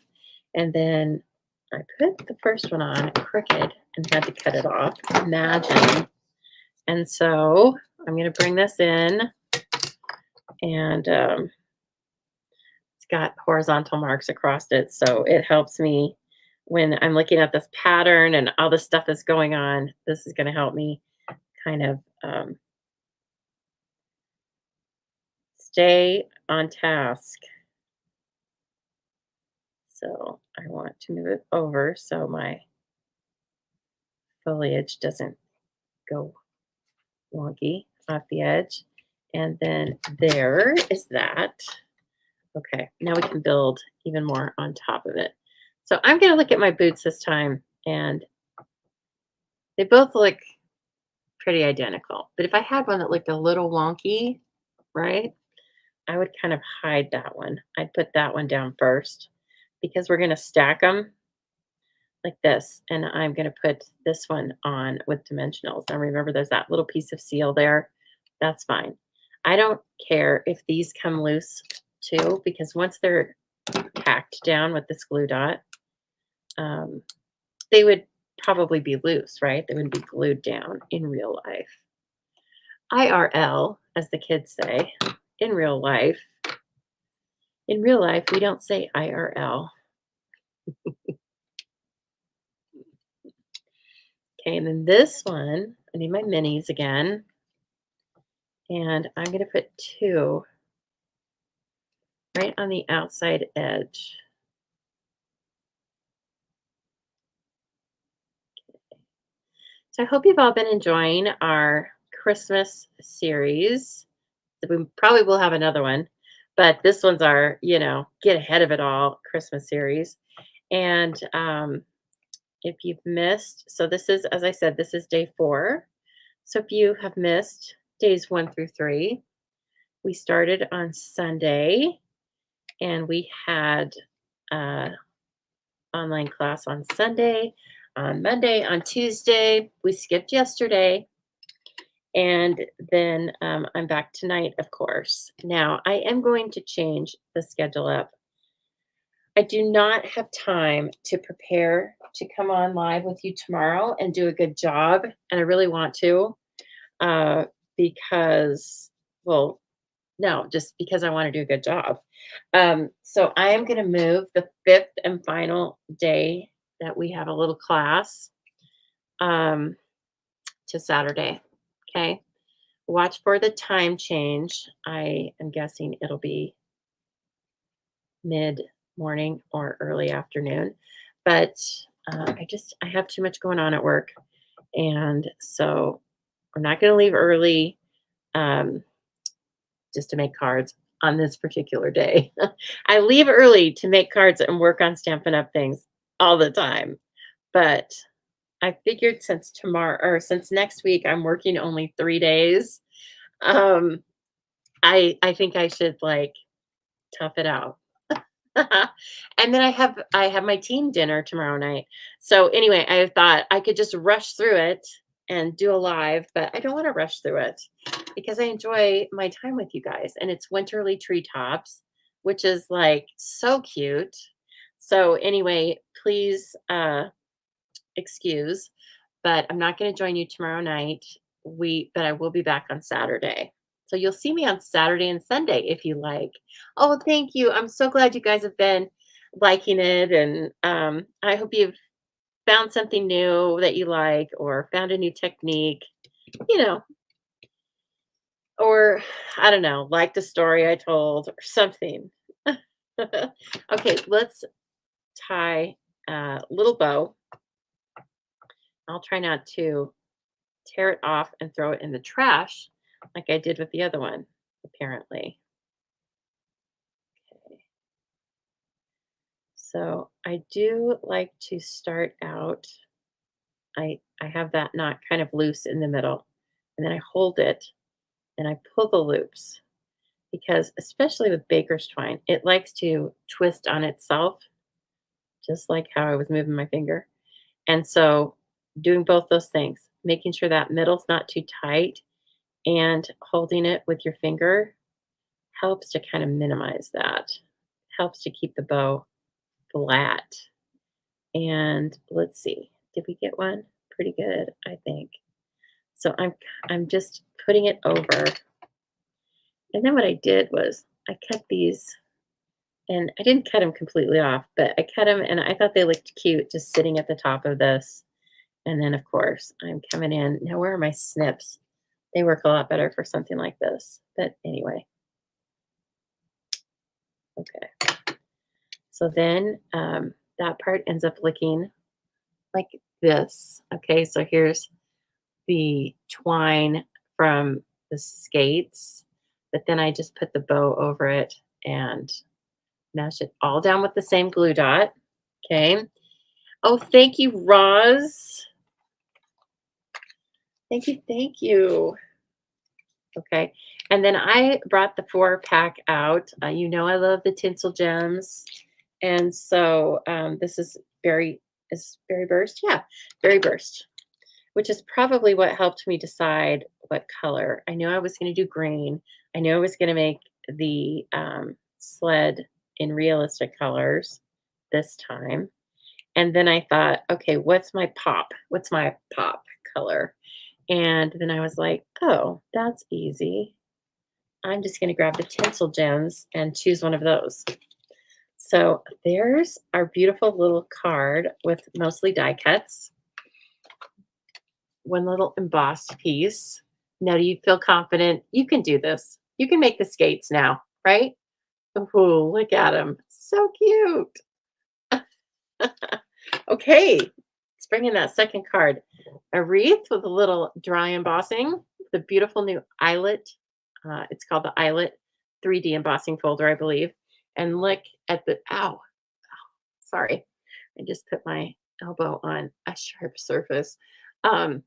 And then I put the first one on crooked and had to cut it off. Imagine. And so I'm going to bring this in and it's got horizontal marks across it. So it helps me when I'm looking at this pattern and all this stuff is going on. This is going to help me kind of stay on task. So I want to move it over so my foliage doesn't go wonky off the edge. And then there is that. Okay, now we can build even more on top of it. So I'm going to look at my boots this time, and they both look pretty identical. But if I had one that looked a little wonky, right, I would kind of hide that one. I'd put that one down first because we're going to stack them like this. And I'm going to put this one on with dimensionals. Now remember, there's that little piece of seal there. That's fine. I don't care if these come loose too, because once they're tacked down with this glue dot, um, they would probably be loose, right? They wouldn't be glued down in real life. IRL, as the kids say, in real life. In real life, we don't say IRL. Okay, and then this one, I need my minis again. And I'm going to put two right on the outside edge. So I hope you've all been enjoying our Christmas series. We probably will have another one, but this one's our, get ahead of it all Christmas series. And if you've missed, so this is, as I said, this is day 4. So if you have missed days 1 through 3, we started on Sunday and we had online class on Sunday, on Monday, on Tuesday. We skipped yesterday. And then I'm back tonight, of course. Now, I am going to change the schedule up. I do not have time to prepare to come on live with you tomorrow and do a good job. And I really want to uh, because, well, no, just because I want to do a good job. So I am going to move the 5th and final day that we have a little class um, to Saturday. Okay. Watch for the time change. I am guessing it'll be mid morning or early afternoon, but I have too much going on at work, and so I'm not going to leave early um, just to make cards on this particular day. I leave early to make cards and work on Stampin' Up! Things all the time, but I figured since next week I'm working only 3 days. Um, I think I should like tough it out. And then I have my team dinner tomorrow night. So anyway, I thought I could just rush through it and do a live, but I don't want to rush through it because I enjoy my time with you guys. And it's winterly treetops, which is like so cute. So anyway, please excuse, but I'm not going to join you tomorrow night. But I will be back on Saturday. So you'll see me on Saturday and Sunday if you like. Oh, thank you. I'm so glad you guys have been liking it. And I hope you've found something new that you like or found a new technique, you know, or I don't know, like the story I told or something. Okay, let's tie a little bow. I'll try not to tear it off and throw it in the trash like I did with the other one, apparently. Okay. So I do like to start out, I have that knot kind of loose in the middle, and then I hold it and I pull the loops because especially with baker's twine, it likes to twist on itself, just like how I was moving my finger. And so doing both those things, making sure that middle's not too tight and holding it with your finger helps to kind of minimize that. Helps to keep the bow flat. And let's see, did we get one? Pretty good, I think. So I'm just putting it over. And then what I did was I cut these, and I didn't cut them completely off, but I cut them and I thought they looked cute just sitting at the top of this. And then of course I'm coming in. Now where are my snips? They work a lot better for something like this. But anyway. Okay. So then that part ends up looking like this. Okay, so here's the twine from the skates, but then I just put the bow over it and mash it all down with the same glue dot. Okay. Oh, thank you, Roz. Thank you, thank you. Okay. And then I brought the 4-pack out. You know I love the tinsel gems. And so this is berry burst? Yeah, berry burst, which is probably what helped me decide what color. I knew I was going to do green. I knew I was going to make the sled in realistic colors this time. And then I thought, okay, what's my pop? What's my pop color? And then I was like, oh, that's easy. I'm just going to grab the tinsel gems and choose one of those. So there's our beautiful little card with mostly die cuts, one little embossed piece. Now, do you feel confident? You can do this. You can make the skates now, right? Oh, look at them. So cute. Okay, let's bring in that second card. A wreath with a little dry embossing, the beautiful new eyelet. It's called the eyelet 3D embossing folder, I believe. And look at the, ow, sorry. I just put my elbow on a sharp surface. Um,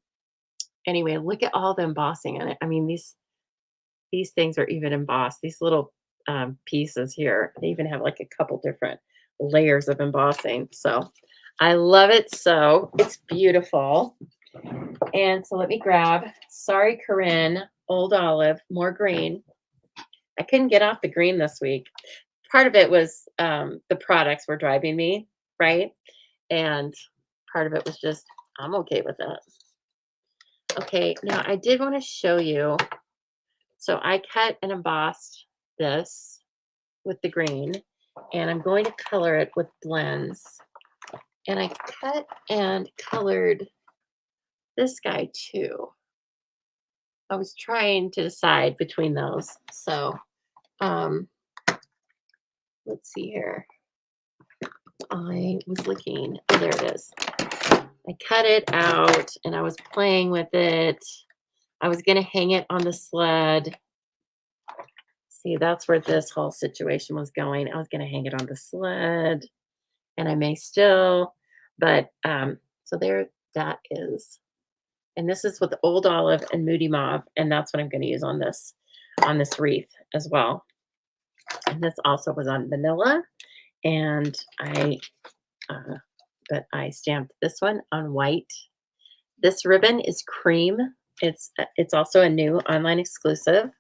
anyway, look at all the embossing on it. I mean, these things are even embossed. These little pieces here, they even have like a couple different layers of embossing. So I love it. So it's beautiful. And so let me grab, sorry, Corinne, Old Olive, more green. I couldn't get off the green this week. Part of it was the products were driving me, right? And part of it was just, I'm okay with that. Okay, now I did want to show you. So I cut and embossed this with the green, and I'm going to color it with blends. And I cut and colored this guy too. I was trying to decide between those. So um, let's see here. I was looking. Oh, there it is. I cut it out and I was playing with it. I was going to hang it on the sled. See, that's where this whole situation was going. I was going to hang it on the sled, and I may still, but so there that is. And this is with Old Olive and Moody Mauve, and that's what I'm going to use on this wreath as well. And this also was on vanilla, and uh, but I stamped this one on white. This ribbon is cream. It's also a new online exclusive.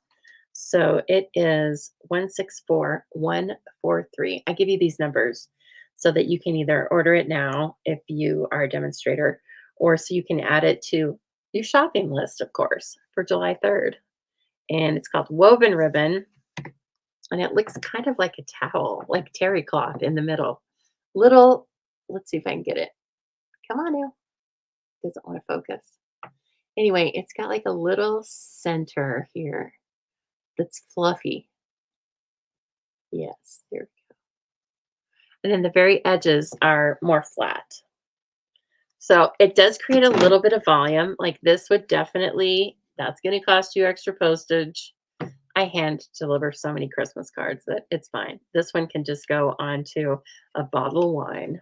So it is 164143. I give you these numbers so that you can either order it now if you are a demonstrator, or so you can add it to your shopping list, of course, for July 3rd. And it's called Woven Ribbon. And it looks kind of like a towel, like terry cloth in the middle. Little, let's see if I can get it. Come on now. Doesn't want to focus. Anyway, it's got like a little center here that's fluffy. Yes, there we go. And then the very edges are more flat. So it does create a little bit of volume. Like this would definitely, that's going to cost you extra postage. I hand deliver so many Christmas cards that it's fine. This one can just go onto a bottle of wine.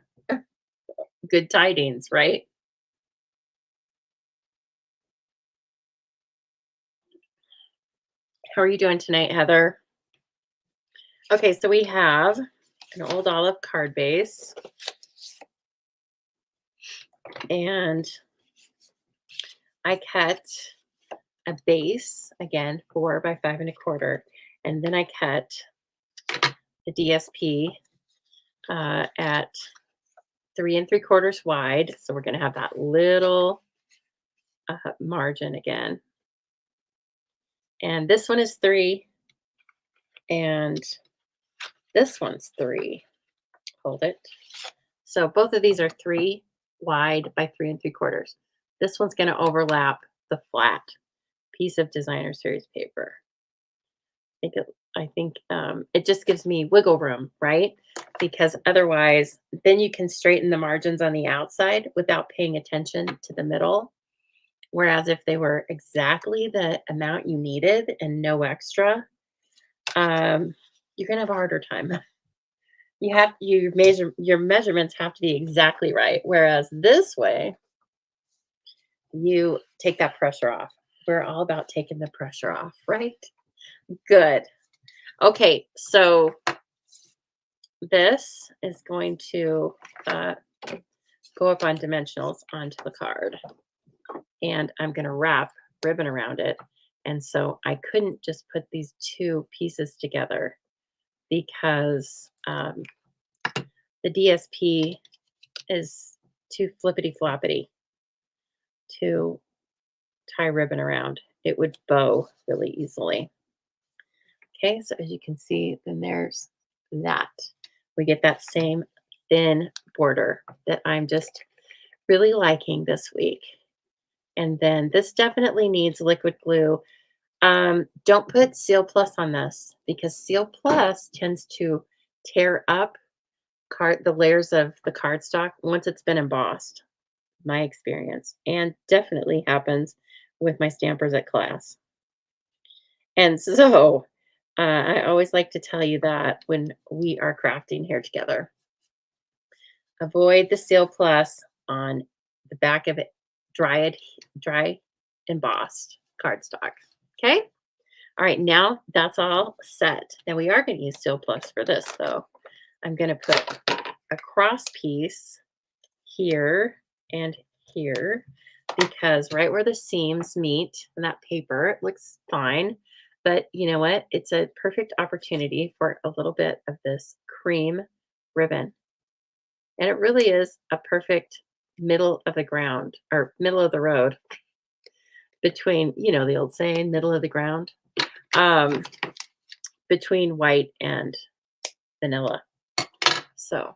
Good tidings, right? How are you doing tonight, Heather? Okay, so we have an Old Olive card base. And I cut a base, again, 4 by 5 1/4. And then I cut the DSP at 3 3/4 wide. So we're going to have that little margin again. And this one is 3. And this one's 3. Hold it. So both of these are 3 wide by 3 3/4. This one's going to overlap the flat piece of designer series paper. I think it just gives me wiggle room, right? Because otherwise, then you can straighten the margins on the outside without paying attention to the middle. Whereas if they were exactly the amount you needed and no extra, you're gonna have a harder time. your measurements have to be exactly right. Whereas this way, you take that pressure off. We're all about taking the pressure off, right? Good. Okay, so this is going to uh, go up on dimensionals onto the card, and I'm going to wrap ribbon around it. And so I couldn't just put these two pieces together because the DSP is too flippity floppity to tie ribbon around. It would bow really easily. Okay, so as you can see, then there's that. We get that same thin border that I'm just really liking this week. And then this definitely needs liquid glue. Don't put Seal Plus on this because Seal Plus tends to tear up the layers of the cardstock once it's been embossed. My experience, and definitely happens with my stampers at class. And so I always like to tell you that when we are crafting here together, avoid the Seal Plus on the back of it, dry embossed cardstock. Okay. All right. Now that's all set. Now we are going to use Seal Plus for this though. I'm going to put a cross piece here and here because right where the seams meet in that paper, it looks fine. But you know what? It's a perfect opportunity for a little bit of this cream ribbon. And it really is a perfect middle of the ground or middle of the road between, the old saying, middle of the ground, um, between white and vanilla. So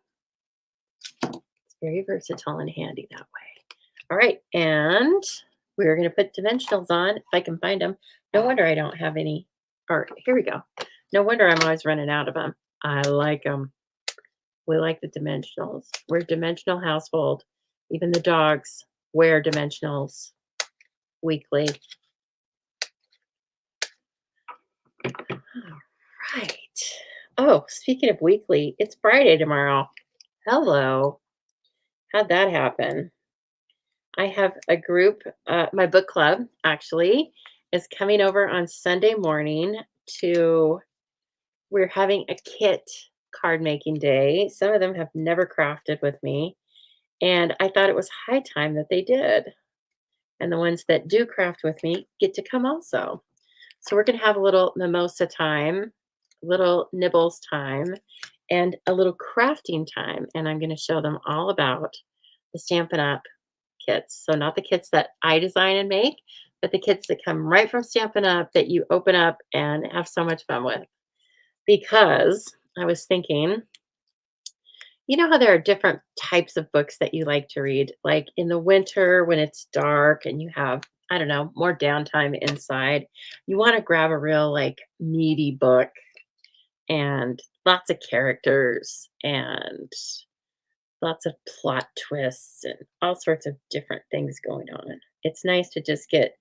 it's very versatile and handy that way. All right. And we're going to put dimensionals on if I can find them. No wonder I don't have any. Or here we go. No wonder I'm always running out of them. I like them. We like the dimensionals. We're a dimensional household. Even the dogs wear dimensionals weekly. All right. Oh, speaking of weekly, it's Friday tomorrow. Hello. How'd that happen? I have a group, my book club actually is coming over on Sunday morning we're having a kit card making day. Some of them have never crafted with me, and I thought it was high time that they did. And the ones that do craft with me get to come also. So we're going to have a little mimosa time, little nibbles time, and a little crafting time. And I'm going to show them all about the Stampin' Up! Kits. So not the kits that I design and make, but the kits that come right from Stampin' Up! That you open up and have so much fun with. Because I was thinking, you know how there are different types of books that you like to read? Like in the winter when it's dark and you have, I don't know, more downtime inside. You want to grab a real like meaty book and lots of characters and lots of plot twists and all sorts of different things going on. It's nice to just get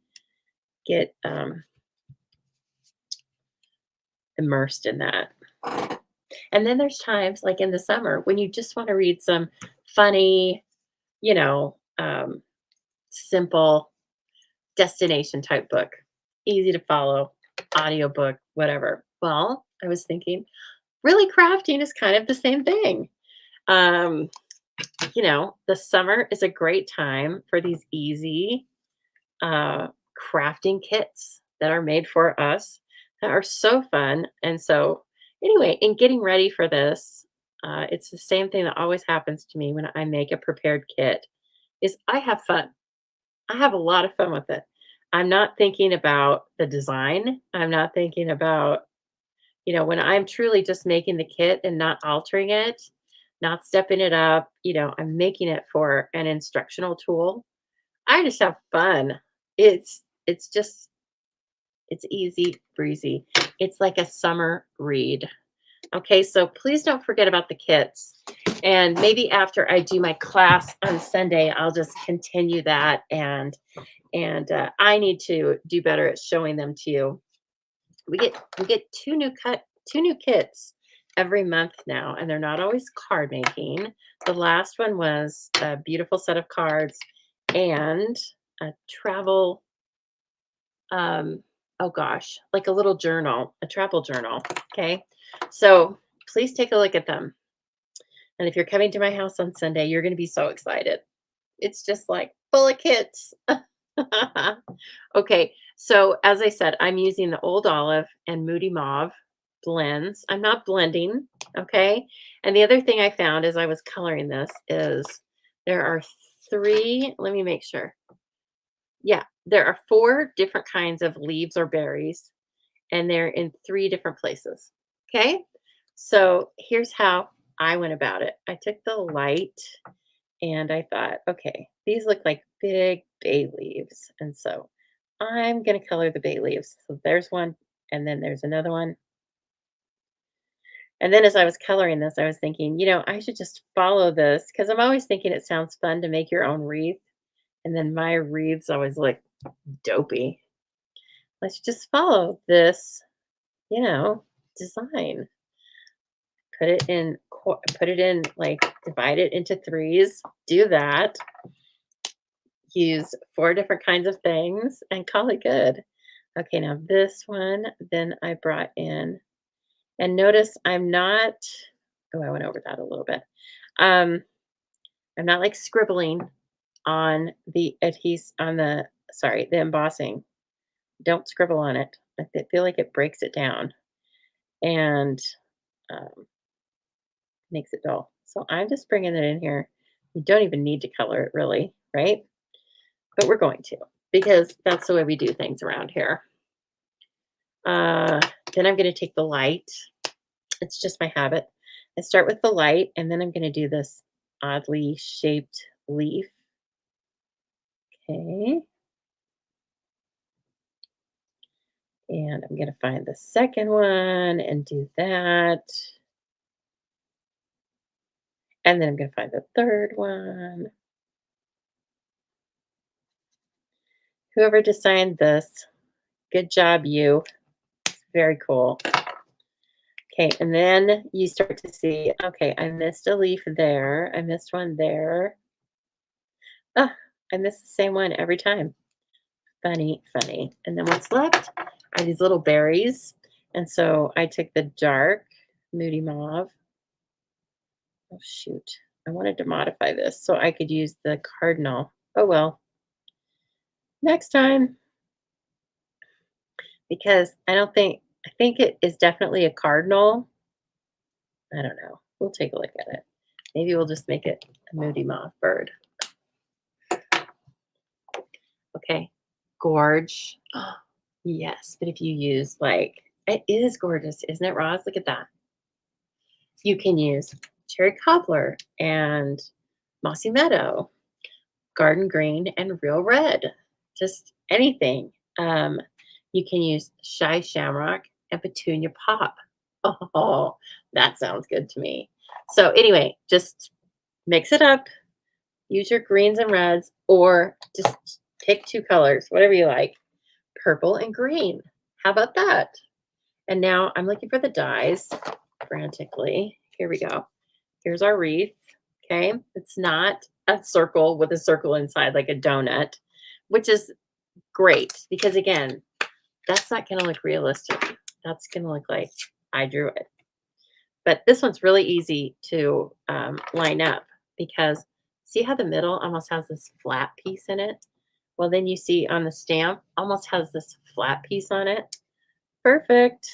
immersed in that. And then there's times like in the summer when you just want to read some funny, you know, um, simple destination type book, easy to follow, audiobook, whatever. Well, I was thinking, really crafting is kind of the same thing. Um, the summer is a great time for these easy uh, crafting kits that are made for us that are so fun. And so, anyway, in getting ready for this, it's the same thing that always happens to me when I make a prepared kit is I have fun. I have a lot of fun with it. I'm not thinking about the design. I'm not thinking about, when I'm truly just making the kit and not altering it, not stepping it up, I'm making it for an instructional tool. I just have fun. It's just it's easy breezy. It's like a summer read. Okay, so please don't forget about the kits. And maybe after I do my class on Sunday, I'll just continue that and I need to do better at showing them to you. We get two new kits every month now, and they're not always card making. The last one was a beautiful set of cards and a travel, um, oh gosh, like a little journal, a travel journal. Okay. So please take a look at them. And if you're coming to my house on Sunday, you're going to be so excited. It's just like full of kits. Okay, so as I said, I'm using the Old Olive and Moody Mauve blends. I'm not blending, okay? And the other thing I found as I was coloring this is there are three, let me make sure. Yeah, there are four different kinds of leaves or berries, and they're in three different places, okay? So here's how I went about it. I took the light and I thought, okay, these look like big bay leaves. And so I'm going to color the bay leaves. So there's one, and then there's another one. And then as I was coloring this, I was thinking, I should just follow this because I'm always thinking it sounds fun to make your own wreath. And then my wreaths always look dopey. Let's just follow this, design. Put it in, like, divide it into threes. Do that. Use four different kinds of things and call it good. Okay, now this one, then I brought in, and notice I'm not, oh, I went over that a little bit. Um, I'm not like scribbling on the the embossing. Don't scribble on it. Feel like it breaks it down and um, makes it dull. So I'm just bringing it in here. You don't even need to color it really, right? But we're going to because that's the way we do things around here. Uh, then I'm going to take the light. It's just my habit. I start with the light, and then I'm going to do this oddly shaped leaf. Okay. And I'm going to find the second one and do that. And then I'm going to find the third one. Whoever designed this, good job, you. It's very cool. Okay, and then you start to see, okay, I missed a leaf there. I missed one there. Oh, I miss the same one every time. Funny, funny. And then what's left are these little berries. And so I took the dark Moody Mauve. Oh, shoot. I wanted to modify this so I could use the cardinal. Oh, well. Next time. Because I think it is definitely a cardinal. I don't know. We'll take a look at it. Maybe we'll just make it a Moody Mauve bird. Okay. Gorge. Yes, but if you use it is gorgeous, isn't it, Roz? Look at that. You can use cherry cobbler and mossy meadow, garden green, and real red. Just anything. Um, you can use shy shamrock and petunia pop. Oh, that sounds good to me. So anyway, just mix it up. Use your greens and reds, or just pick two colors, whatever you like. Purple and green. How about that? And now I'm looking for the dies frantically. Here we go. Here's our wreath. Okay. It's not a circle with a circle inside like a donut, which is great because, again, that's not going to look realistic. That's going to look like I drew it. But this one's really easy to line up because see how the middle almost has this flat piece in it? Well, then you see on the stamp almost has this flat piece on it. Perfect.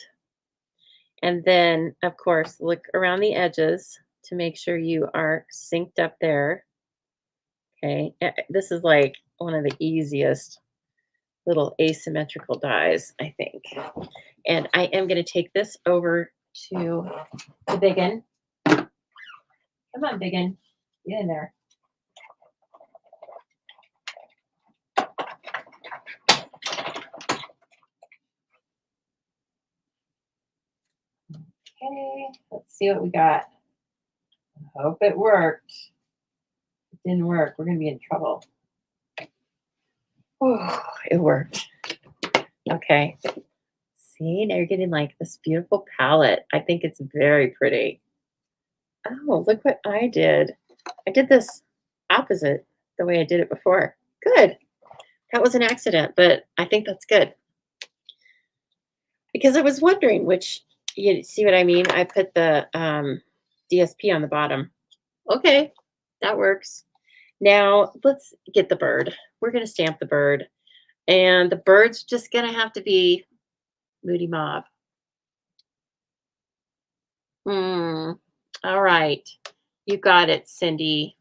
And then, of course, look around the edges to make sure you are synced up there. Okay, this is like one of the easiest little asymmetrical dies, I think. And I am going to take this over to the biggin. Come on, biggin. Get in there. Okay, let's see what we got. I hope it worked. If it didn't work, we're going to be in trouble. Oh, it worked. Okay. Let's See, now you're getting like this beautiful palette. I think it's very pretty. Oh, look what I did. I did this opposite the way I did it before. Good. That was an accident, but I think that's good because I was wondering which, you see what I mean? I put the DSP on the bottom. Okay, that works. Now let's get the bird. We're going to stamp the bird, and the bird's just going to have to be Moody Mob. Hmm. All right. You got it, Cindy.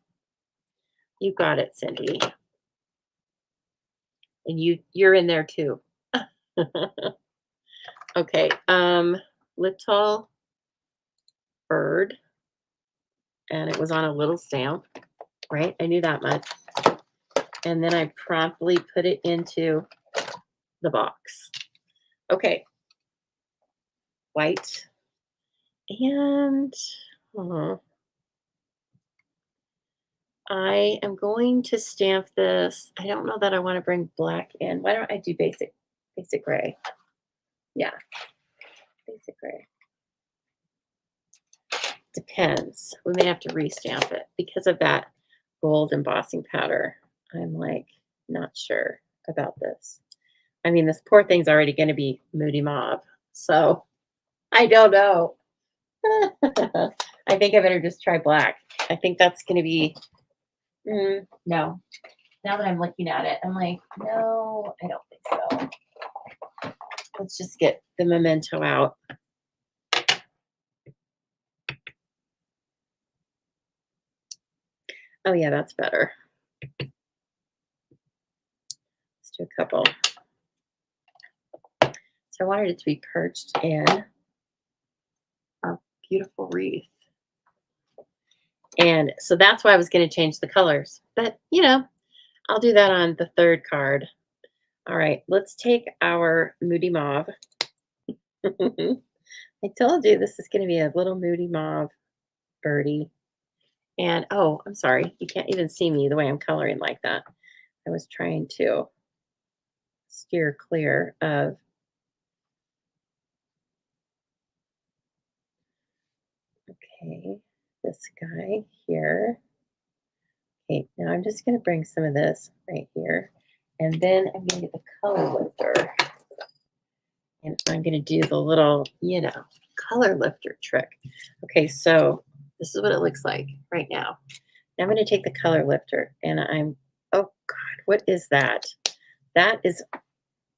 You got it, Cindy. And you're in there too. Okay. Little bird, and it was on a little stamp, right? I knew that much. And then I promptly put it into the box. Okay. White. And I am going to stamp this. I don't know that I want to bring black in. Why don't I do basic gray? Yeah, basic gray. Depends. We may have to restamp it because of that gold embossing powder. I'm like not sure about this. I mean, this poor thing's already going to be Moody Mob, so I don't know. I think I better just try black. I think that's going to be no. Now that I'm looking at it, I'm like, no, I don't think so. Let's just get the memento out. Oh yeah, that's better. Let's do a couple. So I wanted it to be perched in our beautiful wreath. And so that's why I was going to change the colors. But, I'll do that on the third card. All right, let's take our Moody Mauve. I told you this is going to be a little Moody Mauve birdie. And, oh, I'm sorry. You can't even see me the way I'm coloring like that. I was trying to steer clear of. Okay, this guy here. Okay, now I'm just going to bring some of this right here. And then I'm going to get the color lifter. And I'm going to do the little, color lifter trick. Okay, so this is what it looks like right now. Now I'm going to take the color lifter and oh God, what is that? That is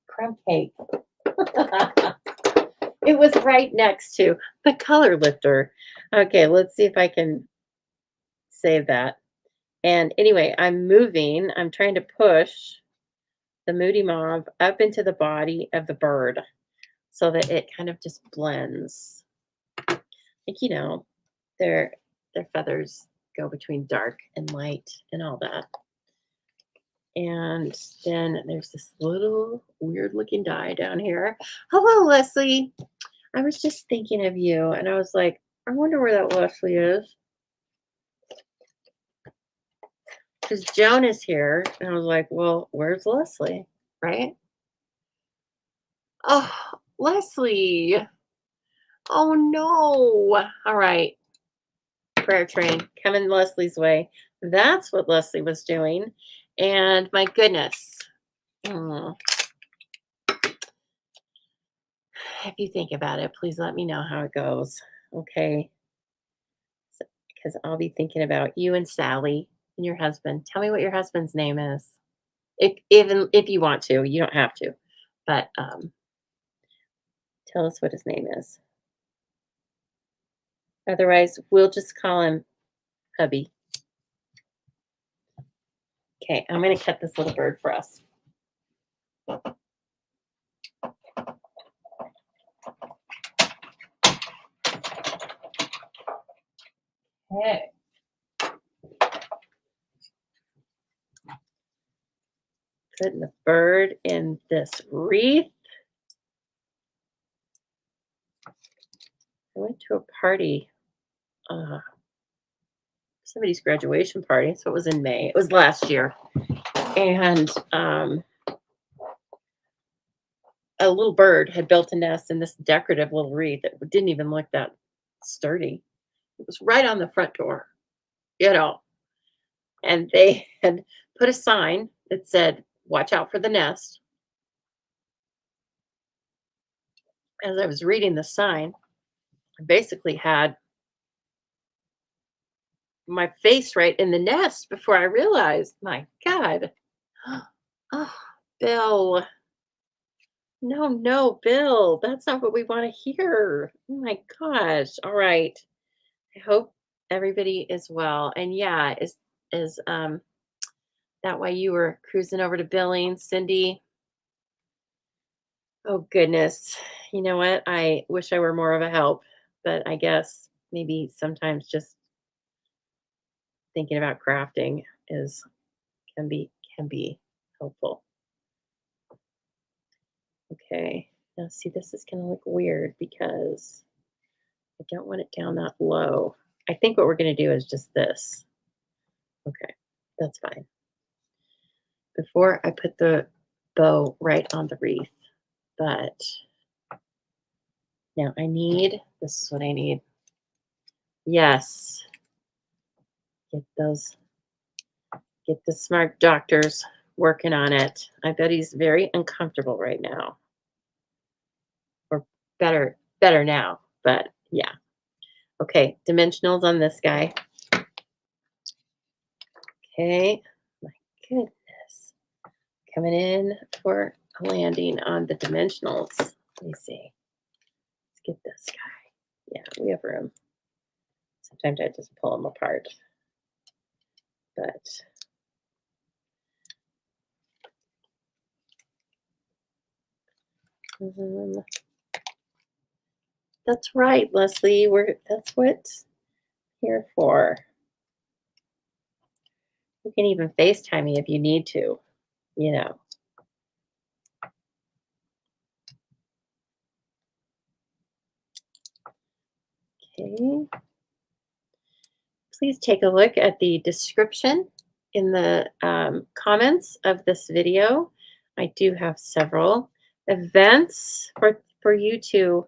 crumb cake. It was right next to the color lifter. Okay, let's see if I can save that. And anyway, I'm trying to push the Moody Mauve up into the body of the bird so that it kind of just blends. Like, their feathers go between dark and light and all that. And then there's this little weird looking die down here. Hello, Leslie. I was just thinking of you and I was like, I wonder where that Leslie is. Because Joan is here. And I was like, well, where's Leslie? Right? Oh, Leslie. Oh, no. All right. Prayer train coming Leslie's way. That's what Leslie was doing. And my goodness. If you think about it, please let me know how it goes. Okay. Because I'll be thinking about you and Sally and your husband. Tell me what your husband's name is. Even if you want to, you don't have to. But tell us what his name is. Otherwise, we'll just call him hubby. Okay, I'm going to cut this little bird for us. Okay. Putting the bird in this wreath. I went to a party, somebody's graduation party, so it was in May. It was last year. And a little bird had built a nest in this decorative little wreath that didn't even look that sturdy. It was right on the front door, you know, and they had put a sign that said, "Watch out for the nest." As I was reading the sign, I basically had my face right in the nest before I realized, my God. Oh, Bill. No, no, Bill. That's not what we want to hear. Oh my gosh. All right. I hope everybody is well. And yeah, is that why you were cruising over to Billings, Cindy? Oh goodness. You know what? I wish I were more of a help, but I guess maybe sometimes just thinking about crafting is can be can be helpful. Okay. Now see, this is gonna look weird because I don't want it down that low. I think what we're gonna do is just this. Okay, that's fine. Before I put the bow right on the wreath, but now I need, this is what I need. Yes, get those, get the smart doctors working on it. I bet he's very uncomfortable right now, or better now, but yeah. Okay, dimensionals on this guy. Okay, my goodness. Coming in for a landing on the dimensionals. Let me see. Let's get this guy. Yeah, we have room. Sometimes I just pull them apart. But um, that's right, Leslie. That's what here for. You can even FaceTime me if you need to, you know. Okay. Please take a look at the description in the comments of this video. I do have several events for you to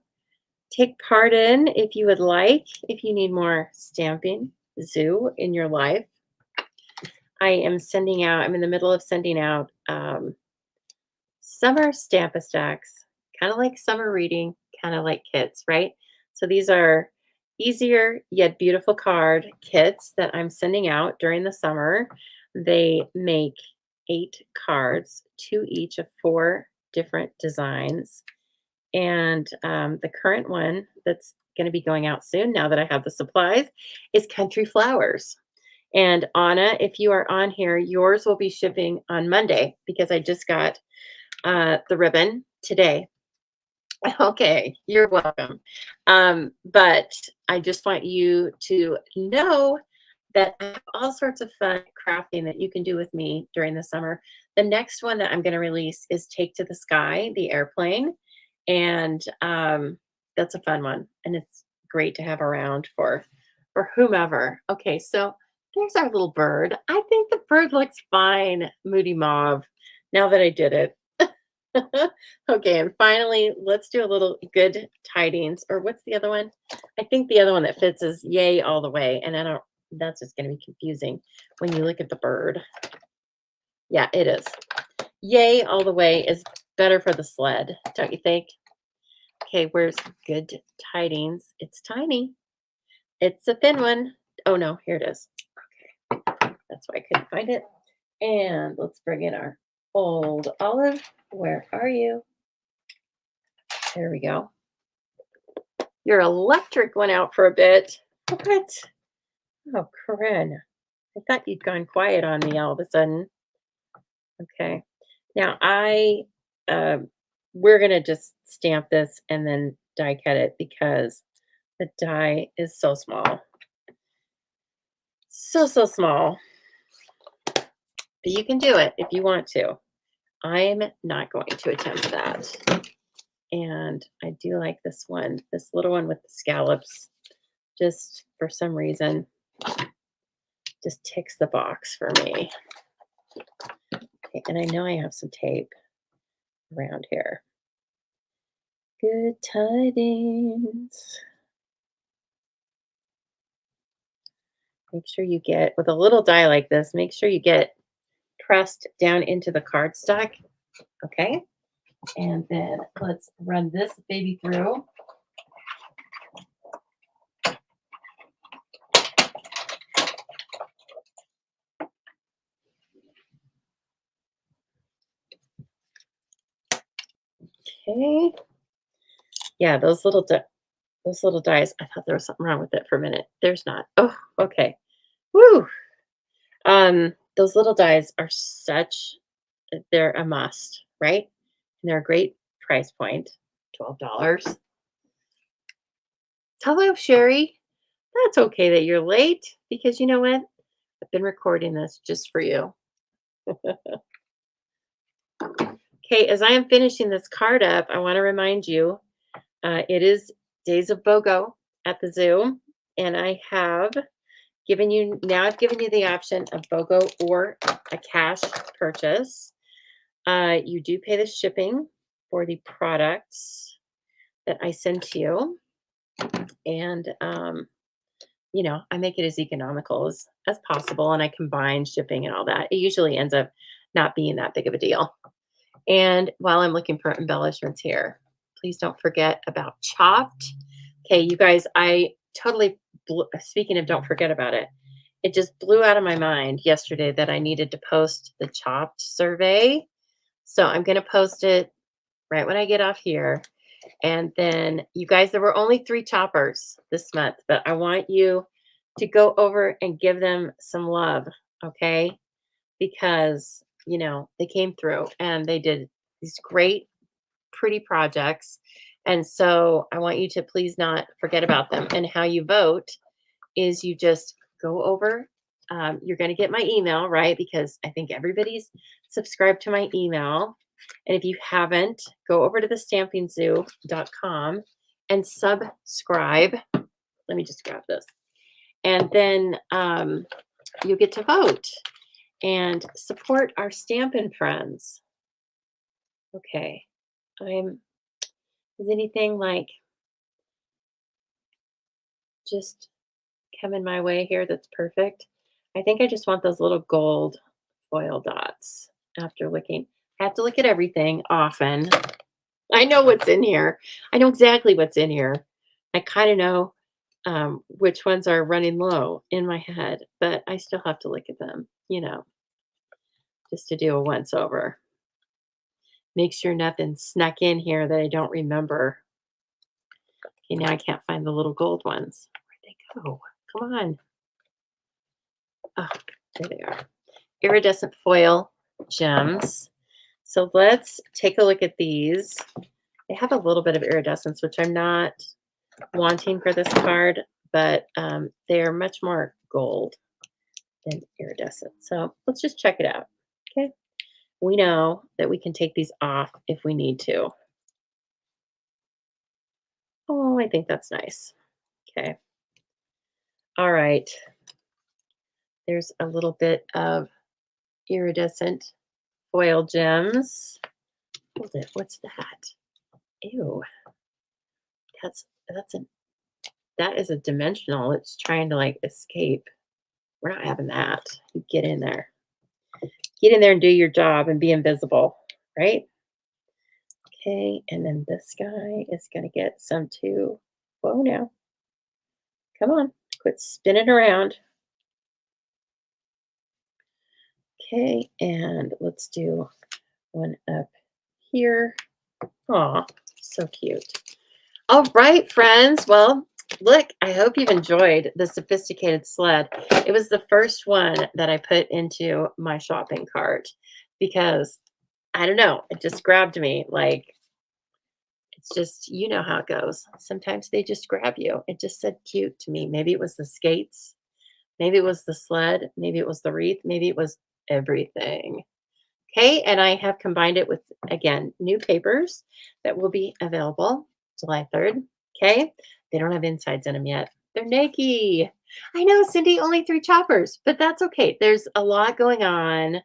take part in if you would like, if you need more stamping zoo in your life. I am sending out, I'm in the middle of sending out summer Stamp-A-Stacks, kind of like summer reading, kind of like kits, right? So these are easier yet beautiful card kits that I'm sending out during the summer. They make 8 cards, 2 each of 4 different designs. And the current one that's going to be going out soon, now that I have the supplies, is Country Flowers. And Anna, if you are on here, yours will be shipping on Monday because I just got the ribbon today. Okay, you're welcome. But I just want you to know that I have all sorts of fun crafting that you can do with me during the summer. The next one that I'm going to release is Take to the Sky, the airplane. And that's a fun one. And it's great to have around for whomever. Okay, so there's our little bird. I think the bird looks fine, Moody Mauve, now that I did it. Okay, and finally, let's do a little good tidings. Or what's the other one? I think the other one that fits is yay all the way. And I don't, that's just going to be confusing when you look at the bird. Yeah, it is. Yay all the way is better for the sled, don't you think? Okay, where's good tidings? It's tiny. It's a thin one. Oh no, here it is. Okay, that's why I couldn't find it. And let's bring in our old Olive. Where are you? There we go. Your electric went out for a bit. What? Oh, Corinne. I thought you'd gone quiet on me all of a sudden. Okay. Now uh, we're gonna just stamp this and then die cut it because the die is so small. So small. But you can do it if you want to. I'm not going to attempt that. And I do like this one, this little one with the scallops. Just for some reason, just ticks the box for me. Okay, and I know I have some tape around here. Good tidings. Make sure you get, with a little die like this, make sure you get pressed down into the cardstock. Okay. And then let's run this baby through. Okay. Yeah, those little dies. I thought there was something wrong with it for a minute. There's not. Oh, okay. Woo. Those little dies are such, they're a must, right? And they're a great price point, $12. Hello, Sherry. That's okay that you're late because you know what? I've been recording this just for you. Okay, as I am finishing this card up, I want to remind you it is Days of BOGO at the zoo, and I have I've given you the option of BOGO or a cash purchase. You do pay the shipping for the products that I send to you, and I make it as economical as possible, and I combine shipping and all that. It usually ends up not being that big of a deal. And while I'm looking for embellishments here, please don't forget about Chopped. Okay, you guys, I totally, speaking of don't forget about it, it just blew out of my mind yesterday that I needed to post the Chopped survey. So I'm going to post it right when I get off here. And then, you guys, there were only 3 choppers this month, but I want you to go over and give them some love, okay? Because, they came through and they did these great, pretty projects. And so I want you to please not forget about them. And how you vote is you just go over. You're going to get my email, right? Because I think everybody's subscribed to my email. And if you haven't, go over to the stampingzoo.com and subscribe. Let me just grab this. And then you get to vote and support our Stampin' Friends. Okay. Is anything like just coming my way here that's perfect? I think I just want those little gold foil dots after looking. I have to look at everything often. I know what's in here. I know exactly what's in here. I kind of know which ones are running low in my head, but I still have to look at them, just to do a once over. Make sure nothing snuck in here that I don't remember. Okay, now I can't find the little gold ones. Where'd they go? Come on. Oh, there they are. Iridescent foil gems. So let's take a look at these. They have a little bit of iridescence, which I'm not wanting for this card, but they are much more gold than iridescent. So let's just check it out. Okay. We know that we can take these off if we need to. Oh, I think that's nice. Okay. All right. There's a little bit of iridescent foil gems. Hold it. What's that? Ew. That's a that is a dimensional. It's trying to like escape. We're not having that. You get in there. Get in there and do your job and be invisible, right? Okay, and then this guy is gonna get some too. Whoa now. Come on. Quit spinning around. Okay, and let's do one up here. Aw, so cute. All right, friends. Well, look, I hope you've enjoyed the sophisticated sled. It was the first one that I put into my shopping cart because I don't know, it just grabbed me. Like, it's just, you know how it goes. Sometimes they just grab you. It just said cute to me. Maybe it was the skates, maybe it was the sled, maybe it was the wreath, maybe it was everything. Okay, and I have combined it with, again, new papers that will be available July 3rd. Okay, they don't have insides in them yet. They're naked. I know, Cindy, only 3 choppers, but that's okay. There's a lot going on.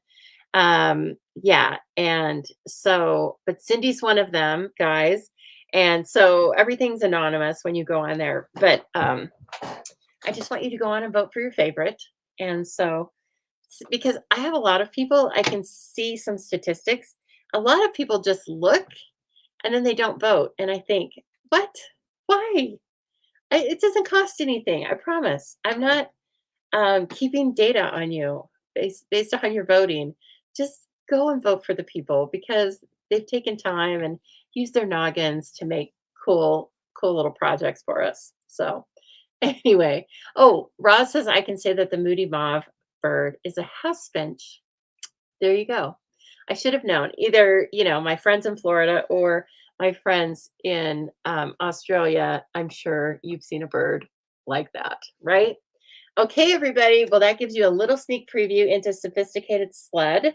Yeah, and so, but Cindy's one of them, guys. And so everything's anonymous when you go on there. But I just want you to go on and vote for your favorite. And so, because I have a lot of people, I can see some statistics. A lot of people just look and then they don't vote. And I think, what? Why? It doesn't cost anything. I promise. I'm not keeping data on you based on your voting. Just go and vote for the people because they've taken time and used their noggins to make cool little projects for us. So anyway, oh, Roz says I can say that the moody mauve bird is a house finch. There you go. I should have known. Either, my friends in Florida or my friends in Australia. I'm sure you've seen a bird like that, right? Okay, everybody. Well, that gives you a little sneak preview into sophisticated sled.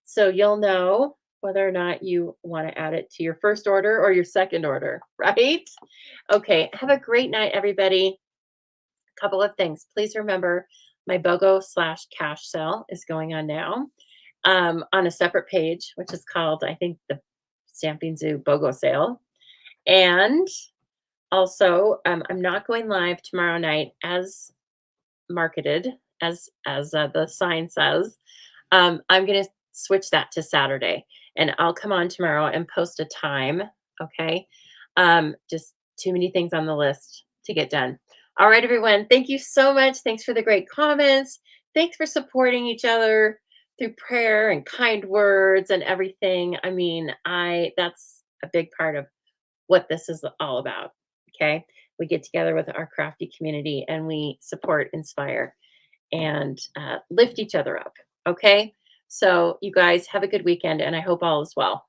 So you'll know whether or not you want to add it to your first order or your second order, right? Okay, have a great night, everybody. Couple of things. Please remember my BOGO/cash sale is going on now on a separate page, which is called, I think, the Stamping Zoo BOGO sale. And also, I'm not going live tomorrow night as marketed, as the sign says. I'm going to switch that to Saturday, and I'll come on tomorrow and post a time. Okay, just too many things on the list to get done. All right, everyone. Thank you so much. Thanks for the great comments. Thanks for supporting each other through prayer and kind words and everything. I mean, I that's a big part of what this is all about. Okay. We get together with our crafty community and we support, inspire, and lift each other up. Okay. So, you guys have a good weekend, and I hope all is well.